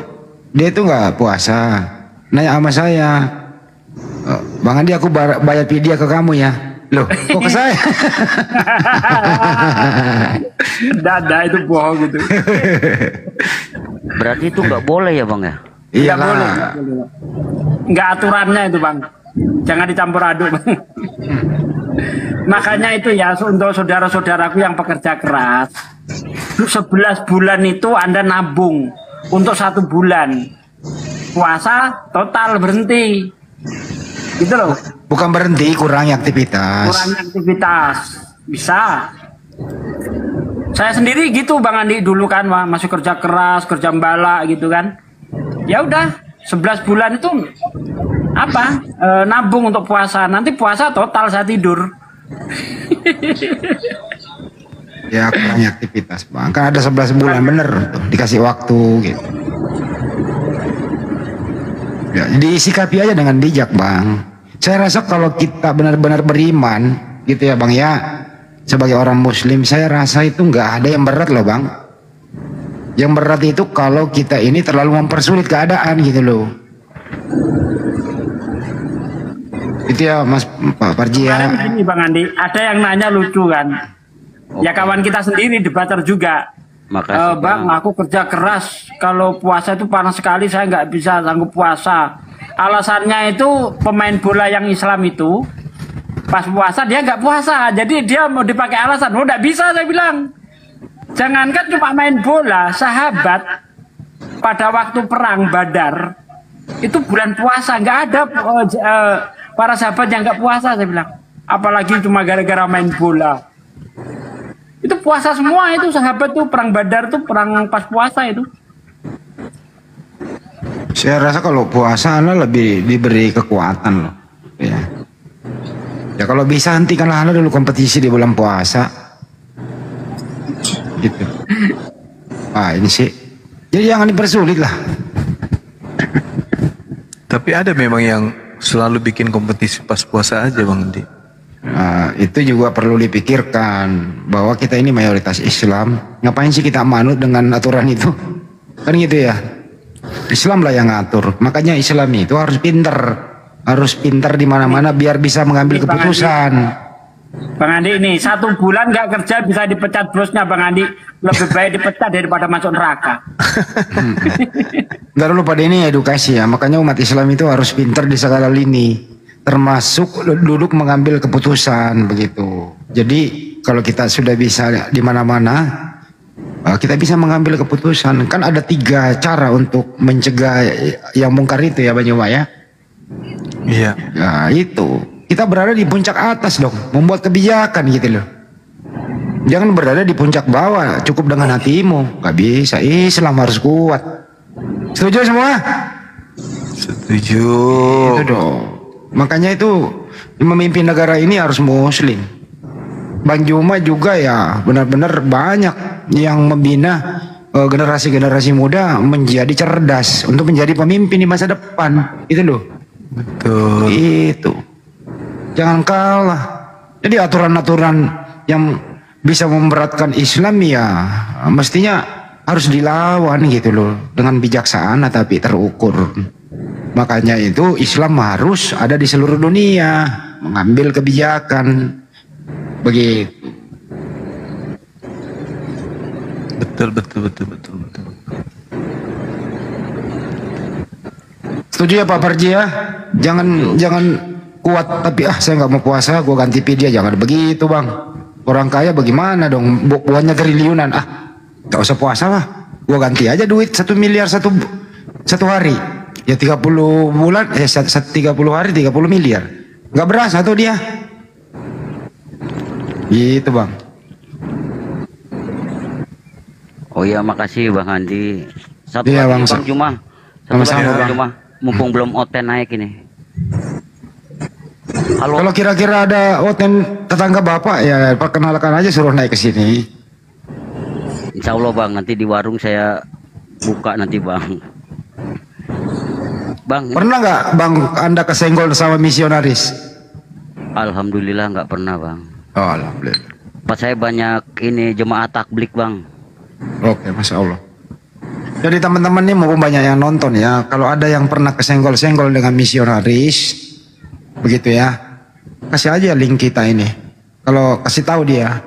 dia itu nggak puasa. Nanya sama saya, Bang Andi aku bayar fidyah ke kamu ya. Loh, kok ke saya? Dada itu bohong gitu. Berarti itu nggak boleh ya bang ya? Iya boleh. Nggak aturannya itu bang. Jangan dicampur aduk. Makanya itu ya untuk saudara-saudaraku yang pekerja keras, 11 bulan itu Anda nabung untuk 1 bulan. Puasa total berhenti. Gitu loh. Bukan berhenti, kurangi aktivitas. Kurangi aktivitas. Bisa. Saya sendiri gitu Bang Andi dulu kan masih kerja keras, kerja mbala gitu kan. Ya udah, 11 bulan itu apa? Nabung untuk puasa. Nanti puasa total saya tidur. Ya kurangi aktivitas Bang. Kan ada 11 bulan bener tuh, dikasih waktu gitu. Ya, disikapi aja dengan bijak Bang. Saya rasa kalau kita benar-benar beriman gitu ya Bang ya, sebagai orang muslim, saya rasa itu nggak ada yang berat loh Bang. Yang berat itu kalau kita ini terlalu mempersulit keadaan gitu loh. Itu ya Mas Pak Parji ya. Ini Bang Andi, ada yang nanya lucu kan. Ya kawan kita sendiri debater juga. Makasih, Bang, aku kerja keras. Kalau puasa itu panas sekali, saya nggak bisa sanggup puasa. Alasannya itu pemain bola yang Islam itu pas puasa dia nggak puasa, jadi dia mau dipakai alasan. Oh, nggak bisa saya bilang. Jangankan cuma main bola, sahabat pada waktu perang Badar itu bulan puasa nggak ada para sahabat yang nggak puasa saya bilang. Apalagi cuma gara-gara main bola. Itu puasa semua itu sahabat tuh perang Badar tuh perang pas puasa itu. Saya rasa kalau puasa Anda lebih diberi kekuatan loh. Ya. Ya kalau bisa hentikanlah Anda dulu kompetisi di bulan puasa. Gitu. Ah ini sih. Jadi jangan dipersulit lah. Tapi ada memang yang selalu bikin kompetisi pas puasa aja Bang Andi. Itu juga perlu dipikirkan bahwa kita ini mayoritas Islam. Ngapain sih kita manut dengan aturan itu? Kan gitu ya. Islam lah yang ngatur. Makanya Islam itu harus pintar di mana-mana biar bisa mengambil keputusan. Bang Andi ini 1 bulan nggak kerja bisa dipecat bosnya Bang Andi. Lebih baik dipecat daripada masuk neraka. Nggak dulu pada ini edukasi ya. Makanya umat Islam itu harus pintar di segala lini, termasuk duduk mengambil keputusan begitu. Jadi kalau kita sudah bisa di mana-mana, kita bisa mengambil keputusan. Kan ada 3 cara untuk mencegah yang mungkar itu ya Bang Yuma ya. Iya. Nah itu kita berada di puncak atas dong, membuat kebijakan gitu loh. Jangan berada di puncak bawah, cukup dengan hatimu. Gak bisa, Islam harus kuat. Setuju semua? Setuju. Itu dong. Makanya itu memimpin negara ini harus muslim. Bang Juma juga ya benar-benar banyak yang membina generasi-generasi muda menjadi cerdas untuk menjadi pemimpin di masa depan. Itu loh. Betul. Itu. Jangan kalah. Jadi aturan-aturan yang bisa memberatkan Islam ya mestinya harus dilawan gitu loh dengan bijaksana tapi terukur. Makanya itu Islam harus ada di seluruh dunia mengambil kebijakan begitu. Betul. Setuju ya Pak Parji ya? Jangan kuat tapi saya nggak mau puasa, gue ganti fidyah, jangan begitu Bang. Orang kaya bagaimana dong? Buahnya triliunan. Gak usah puasa lah. Gua ganti aja duit 1 miliar satu hari. Ya 30 bulan, 30 hari 30 miliar. Gak berasa tuh dia. Gitu bang. Oh iya, makasih Bang Andi. Satu Iya, lagi Bang. Bang Juma. Satu Sama-sama, lagi Bang Bang. Juma. Mumpung belum oten naik ini. Halo. Kalau kira-kira ada oten tetangga bapak ya perkenalkan aja, suruh naik ke sini. Insya Allah Bang, nanti di warung saya buka nanti Bang. Bang, Pernah nggak bang Anda kesenggol sama misionaris? alhamdulillah nggak pernah Bang. Oh, alhamdulillah. Pas saya banyak ini jemaah takblik Bang. Oke, masya Allah. Jadi teman-teman ini mau banyak yang nonton ya. Kalau ada yang pernah kesenggol-senggol dengan misionaris, begitu ya, kasih aja link kita ini. Kalau kasih tahu dia,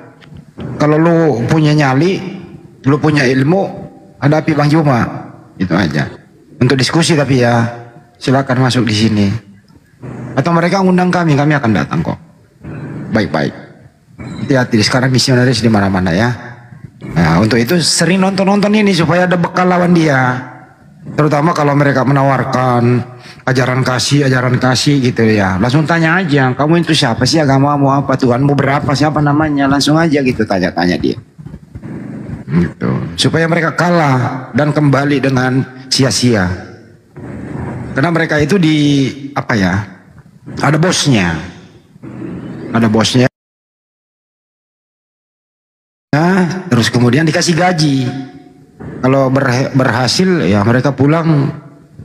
kalau lu punya nyali, lu punya ilmu, hadapi Bang Juma, itu aja. Untuk diskusi tapi ya, silakan masuk di sini. Atau mereka undang kami akan datang kok. Baik-baik. Hati-hati sekarang misionaris di mana-mana ya. Nah, untuk itu sering nonton-nonton ini supaya ada bekal lawan dia. Terutama kalau mereka menawarkan ajaran kasih gitu ya. Langsung tanya aja, kamu itu siapa sih, agamamu apa, Tuhanmu berapa, siapa namanya, langsung aja gitu tanya-tanya dia. Gitu. Supaya mereka kalah dan kembali dengan sia-sia. Karena mereka itu ada bosnya. Ada bosnya. Terus kemudian dikasih gaji. Kalau berhasil ya mereka pulang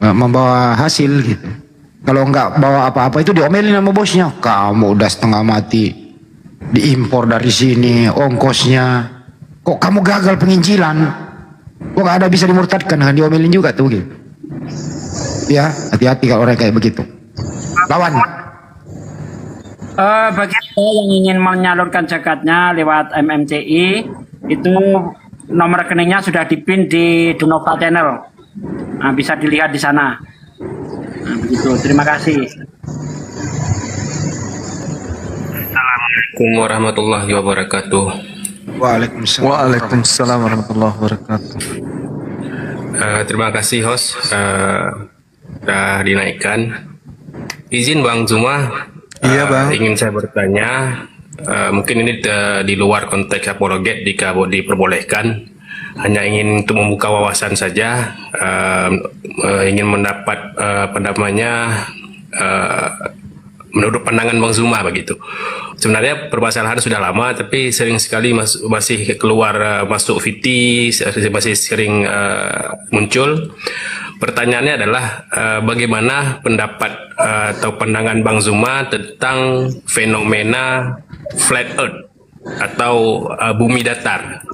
membawa hasil gitu. Kalau nggak bawa apa-apa itu diomelin sama bosnya. Kamu udah setengah mati, diimpor dari sini, ongkosnya. Kok kamu gagal penginjilan? Kok nggak ada bisa dimurtadkan? Diomelin juga tuh gitu. Ya, hati-hati kalau orang kayak begitu. Lawan. Bagi saya yang ingin menyalurkan zakatnya lewat MMCI, itu nomor rekeningnya sudah dipin di Dunova Channel. Nah, bisa dilihat di sana. Nah, begitu. Terima kasih. Assalamualaikum warahmatullahi wabarakatuh. Waalaikumsalam warahmatullahi wabarakatuh. Terima kasih host, sudah dinaikkan. Izin Bang Zuma. Iya Bang. Ingin saya bertanya, mungkin ini di luar konteks apologet jika diperbolehkan. Hanya ingin untuk membuka wawasan saja, ingin mendapat menurut pandangan Bang Zuma begitu. Sebenarnya permasalahan sudah lama, tapi sering sekali masih keluar masuk VT, masih sering muncul. Pertanyaannya adalah bagaimana pendapat atau pandangan Bang Zuma tentang fenomena flat earth atau bumi datar.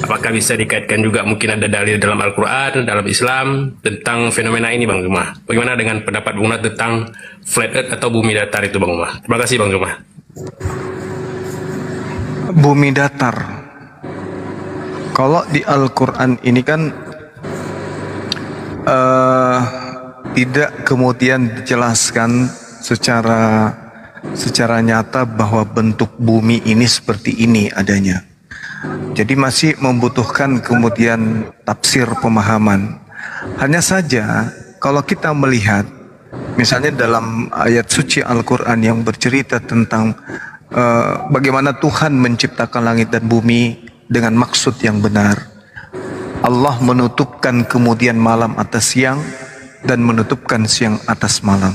Apakah bisa dikaitkan juga, mungkin ada dalil dalam Al-Quran, dalam Islam tentang fenomena ini Bang Zuma? Bagaimana dengan pendapat Bang Zuma tentang flat earth atau bumi datar itu Bang Zuma? Terima kasih Bang Zuma. Bumi datar. Kalau di Al-Quran ini kan tidak kemudian dijelaskan secara nyata bahwa bentuk bumi ini seperti ini adanya. Jadi masih membutuhkan kemudian tafsir pemahaman. Hanya saja kalau kita melihat misalnya dalam ayat suci Al-Quran yang bercerita tentang bagaimana Tuhan menciptakan langit dan bumi dengan maksud yang benar. Allah menutupkan kemudian malam atas siang dan menutupkan siang atas malam.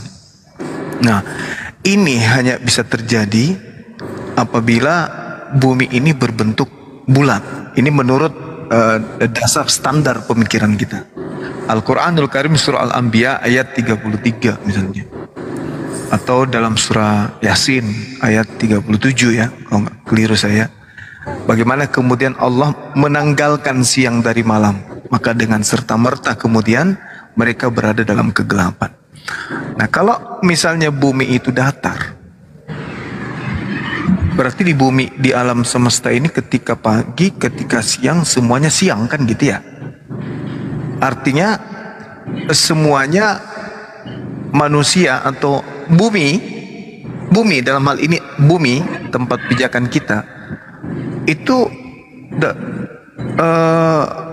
Nah, ini hanya bisa terjadi apabila bumi ini berbentuk bulat. Ini menurut dasar standar pemikiran kita. Al-Quranul Karim surah Al-Anbiya ayat 33 misalnya. Atau dalam surah Yasin ayat 37 ya, kalau nggak keliru saya. Bagaimana kemudian Allah menanggalkan siang dari malam, maka dengan serta-merta kemudian mereka berada dalam kegelapan. Nah, kalau misalnya bumi itu datar, berarti di bumi, di alam semesta ini ketika pagi, ketika siang, semuanya siang kan gitu ya. Artinya semuanya manusia atau bumi dalam hal ini bumi, tempat pijakan kita, itu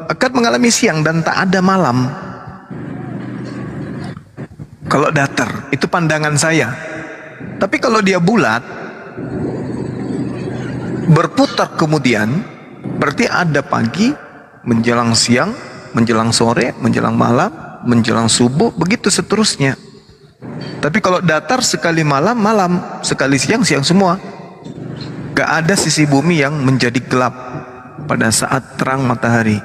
akan mengalami siang dan tak ada malam. Kalau datar, itu pandangan saya. Tapi kalau dia bulat, berputar kemudian, berarti ada pagi, menjelang siang, menjelang sore, menjelang malam, menjelang subuh, begitu seterusnya. Tapi kalau datar, sekali malam, malam, sekali siang, siang semua. Gak ada sisi bumi yang menjadi gelap pada saat terang matahari.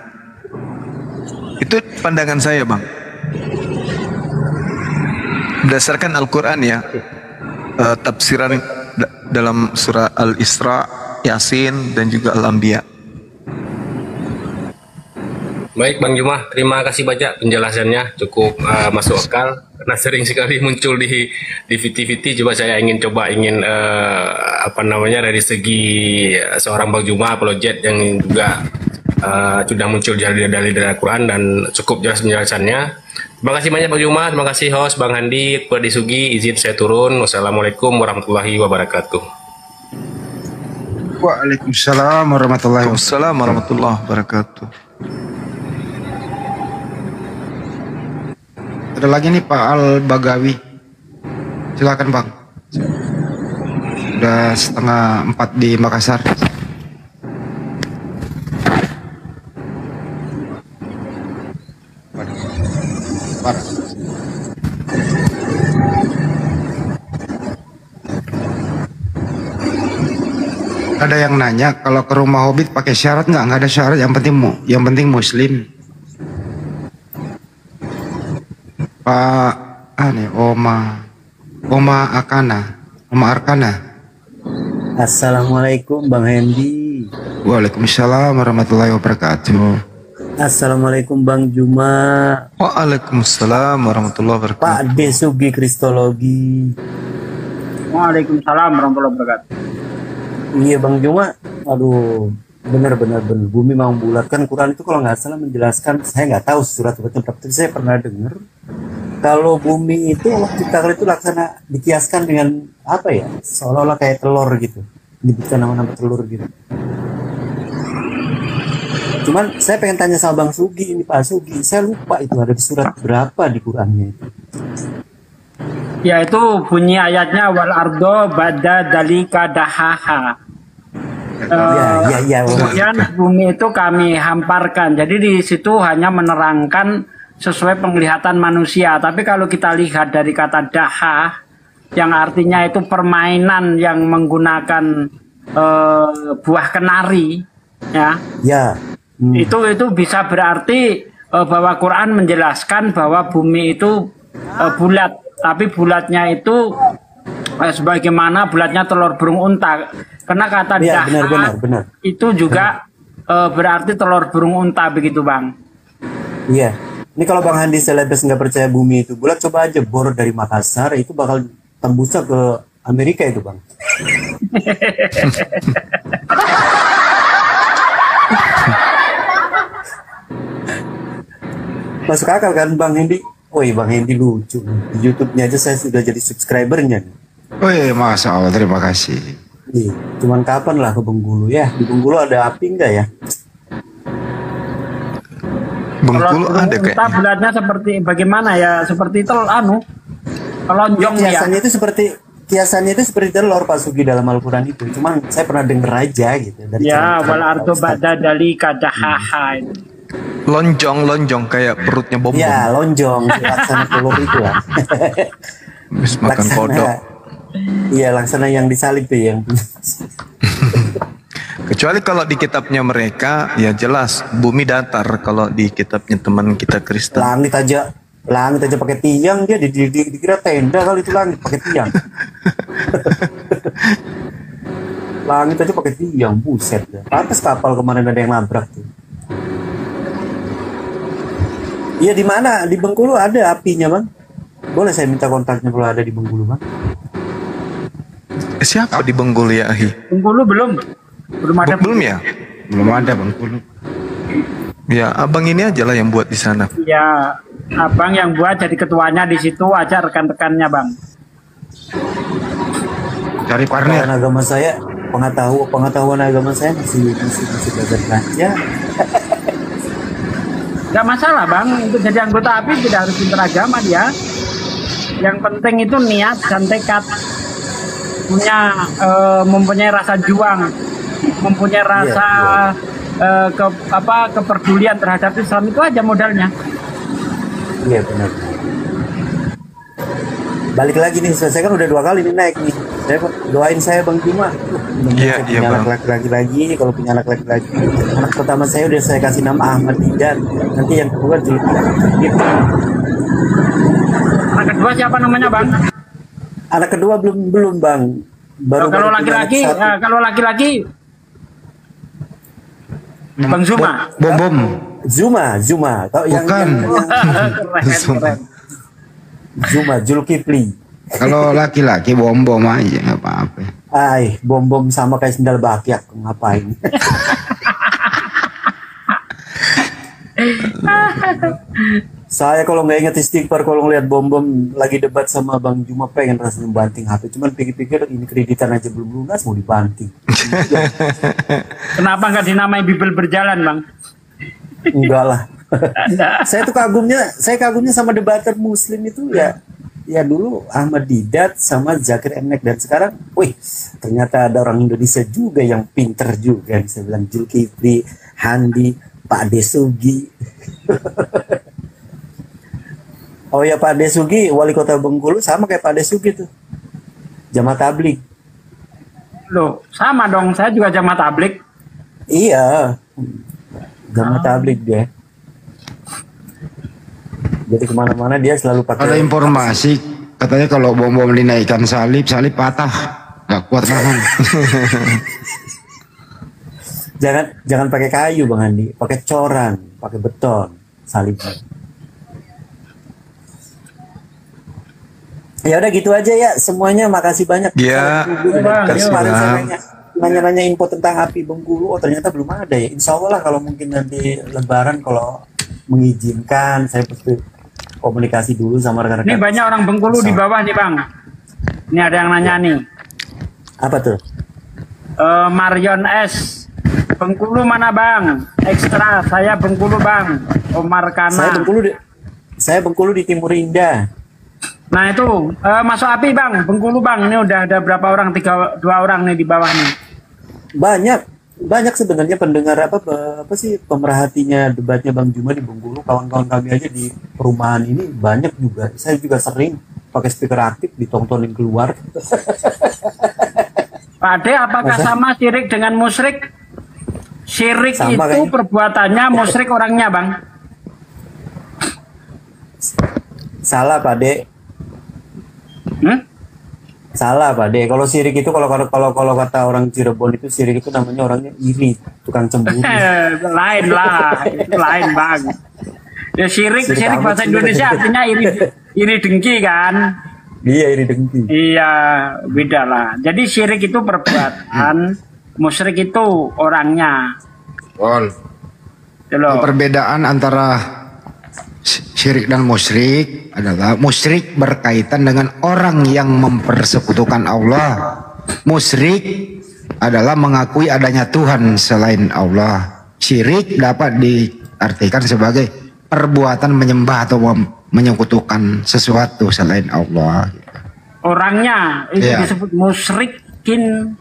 Itu pandangan saya, Bang. Berdasarkan Al-Quran ya, tafsiran dalam surah Al-Isra, Yasin, dan juga Al-Anbiya. Baik Bang Juma, terima kasih banyak penjelasannya, cukup masuk akal. Karena sering sekali muncul di VT-VT, coba saya ingin dari segi seorang Bang Juma apologet yang juga sudah muncul dari Al-Quran dan cukup jelas penjelasannya. Terima kasih banyak Bang Juma, terima kasih host Bang Handi, Ketua Disugi, izin saya turun. Wassalamualaikum warahmatullahi wabarakatuh. Waalaikumsalam warahmatullahi wabarakatuh. Ada lagi nih Pak Al-Bagawi. Silakan Bang. Udah 3:30 di Makassar. Ada yang nanya kalau ke rumah Hobbit pakai syarat nggak? Nggak ada syarat, yang penting muslim. Pak Oma Arkana. Assalamualaikum Bang Hendy. Waalaikumsalam warahmatullahi wabarakatuh. Assalamualaikum Bang Juma. Waalaikumsalam warahmatullahi wabarakatuh. Pak Desugi Kristologi. Waalaikumsalam warahmatullahi wabarakatuh. Iya Bang Juma, aduh benar-benar bumi mau bulat kan. Quran itu kalau nggak salah menjelaskan, saya nggak tahu surat berapa, tapi saya pernah dengar kalau bumi itu Allah ciptakan itu laksana dikiaskan dengan apa ya, seolah-olah kayak telur gitu, disebutkan nama-nama telur gitu. Cuman saya pengen tanya sama Bang Sugi ini, Pak Sugi, saya lupa itu ada di surat berapa di Qurannya itu. Ya itu bunyi ayatnya wal ardo bada dalika dahaha. Kemudian bumi itu kami hamparkan. Jadi di situ hanya menerangkan sesuai penglihatan manusia. Tapi kalau kita lihat dari kata dahah, yang artinya itu permainan yang menggunakan buah kenari, ya. Itu bisa berarti bahwa Quran menjelaskan bahwa bumi itu bulat. Tapi bulatnya itu sebagaimana bulatnya telur burung unta. Karena kata dahah itu juga berarti telur burung unta, begitu Bang. Iya. Ini kalau Bang Handi Selebes nggak percaya bumi itu bulat, coba aja bor dari Makassar, itu bakal tembusnya ke Amerika itu Bang. Masuk akal kan Bang Hendi? Woi Bang Hendi lucu. Di YouTube-nya aja saya sudah jadi subscribernya nih. Woi, Masya Allah, terima kasih. Nih, cuman kapan lah ke Bengkulu ya? Di Bengkulu ada api enggak ya? Bengkulu ada kayaknya. Bulatnya seperti bagaimana ya? Seperti lonjong ya. Kiasannya itu seperti telur Pak Sugi dalam Al-Quran itu. Cuman saya pernah denger aja gitu. Ya, wal ardo ba'da dalika dahaha itu. Lonjong kayak perutnya bom. Ya, lonjong laksana telur itu lah. Habis makan kodok. Iya, laksana yang disalib tuh yang. Kecuali kalau di kitabnya mereka ya jelas bumi datar. Kalau di kitabnya teman kita Kristen. Langit aja pakai tiang, dia dikira tenda kali itu langit pakai tiang. Langit aja pakai tiang, buset ya. Pantes kapal kemarin ada yang nabrak tuh. Iya, di mana? Di Bengkulu ada apinya Bang. Boleh saya minta kontaknya kalau ada di Bengkulu Bang? Siapa di Bengkulu ya Ahi? Bengkulu belum ada. Belum ya? Belum ada Bengkulu. Ya abang ini aja lah yang buat di sana. Ya abang yang buat, jadi ketuanya di situ aja rekan-rekannya Bang. Cari partner. Agama saya pengetahuan agama saya masih belajar baca. Gak masalah bang, untuk jadi anggota API tidak harus pintar agama dia. Yang penting itu niat dan tekad, mempunyai rasa juang, mempunyai rasa kepedulian terhadap Islam, itu aja modalnya. Iya benar. Balik lagi nih, saya kan udah 2 kali nih naik nih. Saya doain saya Bang Juma. Iya punya Bang. anak laki-laki, kalau punya anak laki-laki. Anak pertama saya udah saya kasih nama Ahmad Didan. Nanti yang kedua Zulkifli. Anak kedua siapa namanya bang? Anak kedua belum Bang. Kalau laki-laki Bang Zuma. Bom. Zuma. Tahu yang keren. Zuma Zulkifli. Kalau laki-laki bom aja nggak apa-apa. Bom sama kayak sendal bakyak, ngapain? Saya kalau nggak inget istighfar, kalau ngeliat bom lagi debat sama Bang Juma, pengen rasanya banting HP. Cuman pikir-pikir ini kreditan aja belum lunas mau dibanting. Kenapa nggak dinamai Bibel berjalan bang? Enggak lah. Saya kagumnya sama debater Muslim itu ya dulu Ahmad Didat sama Zakir Emnek, dan sekarang, wih, ternyata ada orang Indonesia juga yang pinter juga. Saya bilang Zulkifli, Handi, Pak Desugi. Oh ya, Pak Desugi, wali kota Bengkulu, sama kayak Pak Desugi tuh, jamaah tabligh. Loh, sama dong, saya juga jamaah tabligh. Iya, jamaah tabligh dia. Jadi kemana-mana dia selalu pakai. Ada informasi katanya kalau bom dinaikkan salib patah, nggak kuat nahan. jangan pakai kayu Bang Andi, pakai coran, pakai beton salibnya. Ya udah gitu aja ya semuanya, makasih banyak. Ya, kemarin saya nanya info tentang api Bengkulu, oh ternyata belum ada ya. Insya Allah lah kalau mungkin nanti Lebaran kalau mengizinkan, saya pasti komunikasi dulu sama rekan-rekan. Ini banyak orang Bengkulu di bawah nih bang. Ini ada yang nanya nih. Apa tuh? Marion S. Bengkulu mana bang? Ekstra, saya Bengkulu bang. Omar Kana. Saya Bengkulu di Timur Indah. Nah itu masuk api bang, Bengkulu bang. Ini udah ada berapa orang? 2 orang nih di bawah nih. Banyak sebenarnya pendengar apa sih pemerhatinya debatnya Bang Juma di Bengkulu. Kawan-kawan kami aja di perumahan ini banyak juga. Saya juga sering pakai speaker aktif ditontonin keluar. Pak Ade, apakah sama syirik dengan musyrik? Syirik sama itu kayaknya. Perbuatannya, musyrik orangnya bang. Salah Pak Ade. Salah Pak De. Kalau sirik itu kalau kata orang Cirebon itu sirik itu namanya orangnya iri, tukang cemburu. Lain lah, itu lain bang. Ya sirik bahasa Indonesia artinya iri dengki kan? Iya, iri dengki. Iya, beda lah. Jadi syirik itu perbuatan, musyrik itu orangnya. Perbedaan antara syirik dan musyrik adalah musyrik berkaitan dengan orang yang mempersekutukan Allah. Musyrik adalah mengakui adanya Tuhan selain Allah. Syirik dapat diartikan sebagai perbuatan menyembah atau menyekutukan sesuatu selain Allah. Orangnya itu disebut musyrikin.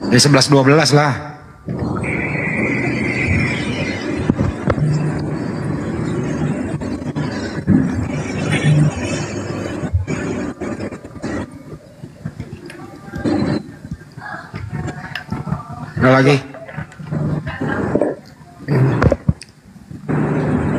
Jadi 11-12 lah. Ada lagi?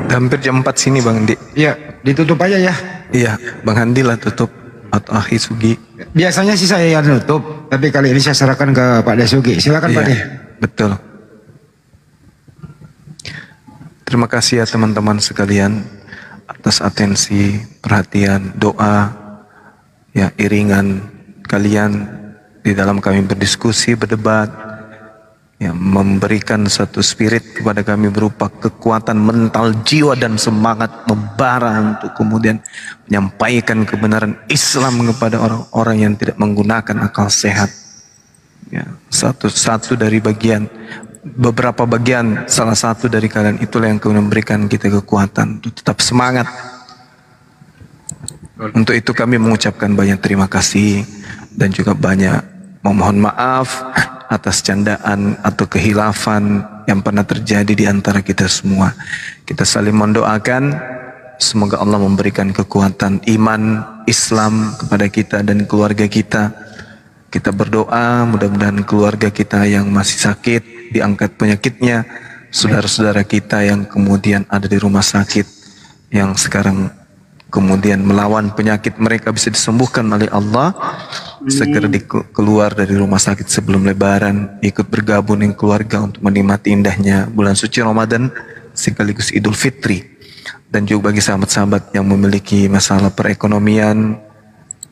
Hampir jam 4 sini Bang Andi. Iya, ditutup aja ya. Iya, Bang Andi lah tutup atau Akhi Sugi. Biasanya sih saya yang nutup, tapi kali ini saya serahkan ke Pak Desugi. Silakan Pak De. Betul. Terima kasih ya teman-teman sekalian atas atensi, perhatian, doa, ya iringan kalian di dalam kami berdiskusi, berdebat. ya, memberikan satu spirit kepada kami berupa kekuatan mental, jiwa dan semangat membara untuk kemudian menyampaikan kebenaran Islam kepada orang-orang yang tidak menggunakan akal sehat. Ya, satu dari beberapa bagian, salah satu dari kalian itulah yang kemudian memberikan kita kekuatan untuk tetap semangat. Untuk itu kami mengucapkan banyak terima kasih dan juga banyak memohon maaf atas candaan atau kehilafan yang pernah terjadi di antara kita semua. Kita saling mendoakan semoga Allah memberikan kekuatan iman Islam kepada kita dan keluarga kita. Kita berdoa mudah-mudahan keluarga kita yang masih sakit diangkat penyakitnya, saudara-saudara kita yang kemudian ada di rumah sakit yang sekarang kemudian melawan penyakit mereka bisa disembuhkan oleh Allah, segera keluar dari rumah sakit sebelum Lebaran, ikut bergabung dengan keluarga untuk menikmati indahnya bulan suci Ramadan sekaligus Idul Fitri. Dan juga bagi sahabat-sahabat yang memiliki masalah perekonomian,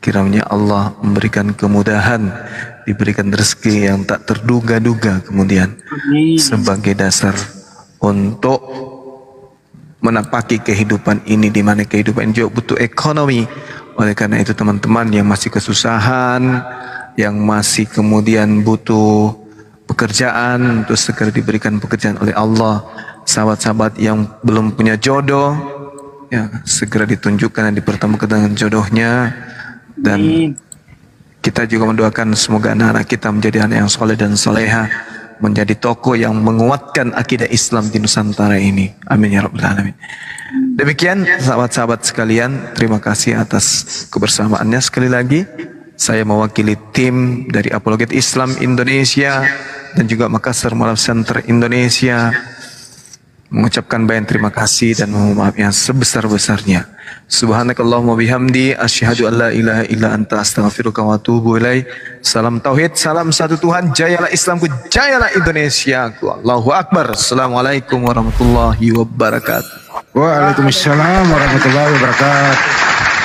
kiranya Allah memberikan kemudahan, diberikan rezeki yang tak terduga-duga kemudian sebagai dasar untuk menapaki kehidupan ini, di mana kehidupan ini juga butuh ekonomi. Oleh karena itu teman-teman yang masih kesusahan, yang masih kemudian butuh pekerjaan, untuk segera diberikan pekerjaan oleh Allah. Sahabat-sahabat yang belum punya jodoh, ya segera ditunjukkan dan dipertemukan dengan jodohnya. Dan kita juga mendoakan semoga anak-anak kita menjadi anak yang soleh dan soleha, menjadi tokoh yang menguatkan akidah Islam di Nusantara ini. Amin ya rabbal alamin. Demikian sahabat-sahabat sekalian, terima kasih atas kebersamaannya. Sekali lagi saya mewakili tim dari Apologet Islam Indonesia dan juga Makassar Malaf Center Indonesia mengucapkan banyak terima kasih dan mohon maaf yang sebesar-besarnya. Subhanakallahumma bihamdi asyhadu an la ilaha illa anta astaghfiruka wa atubu ilaik. Salam tauhid, salam satu Tuhan, jayalah Islamku, jayalah Indonesiaku. Allahu akbar. Assalamualaikum warahmatullahi wabarakatuh. Waalaikumsalam warahmatullahi wabarakatuh.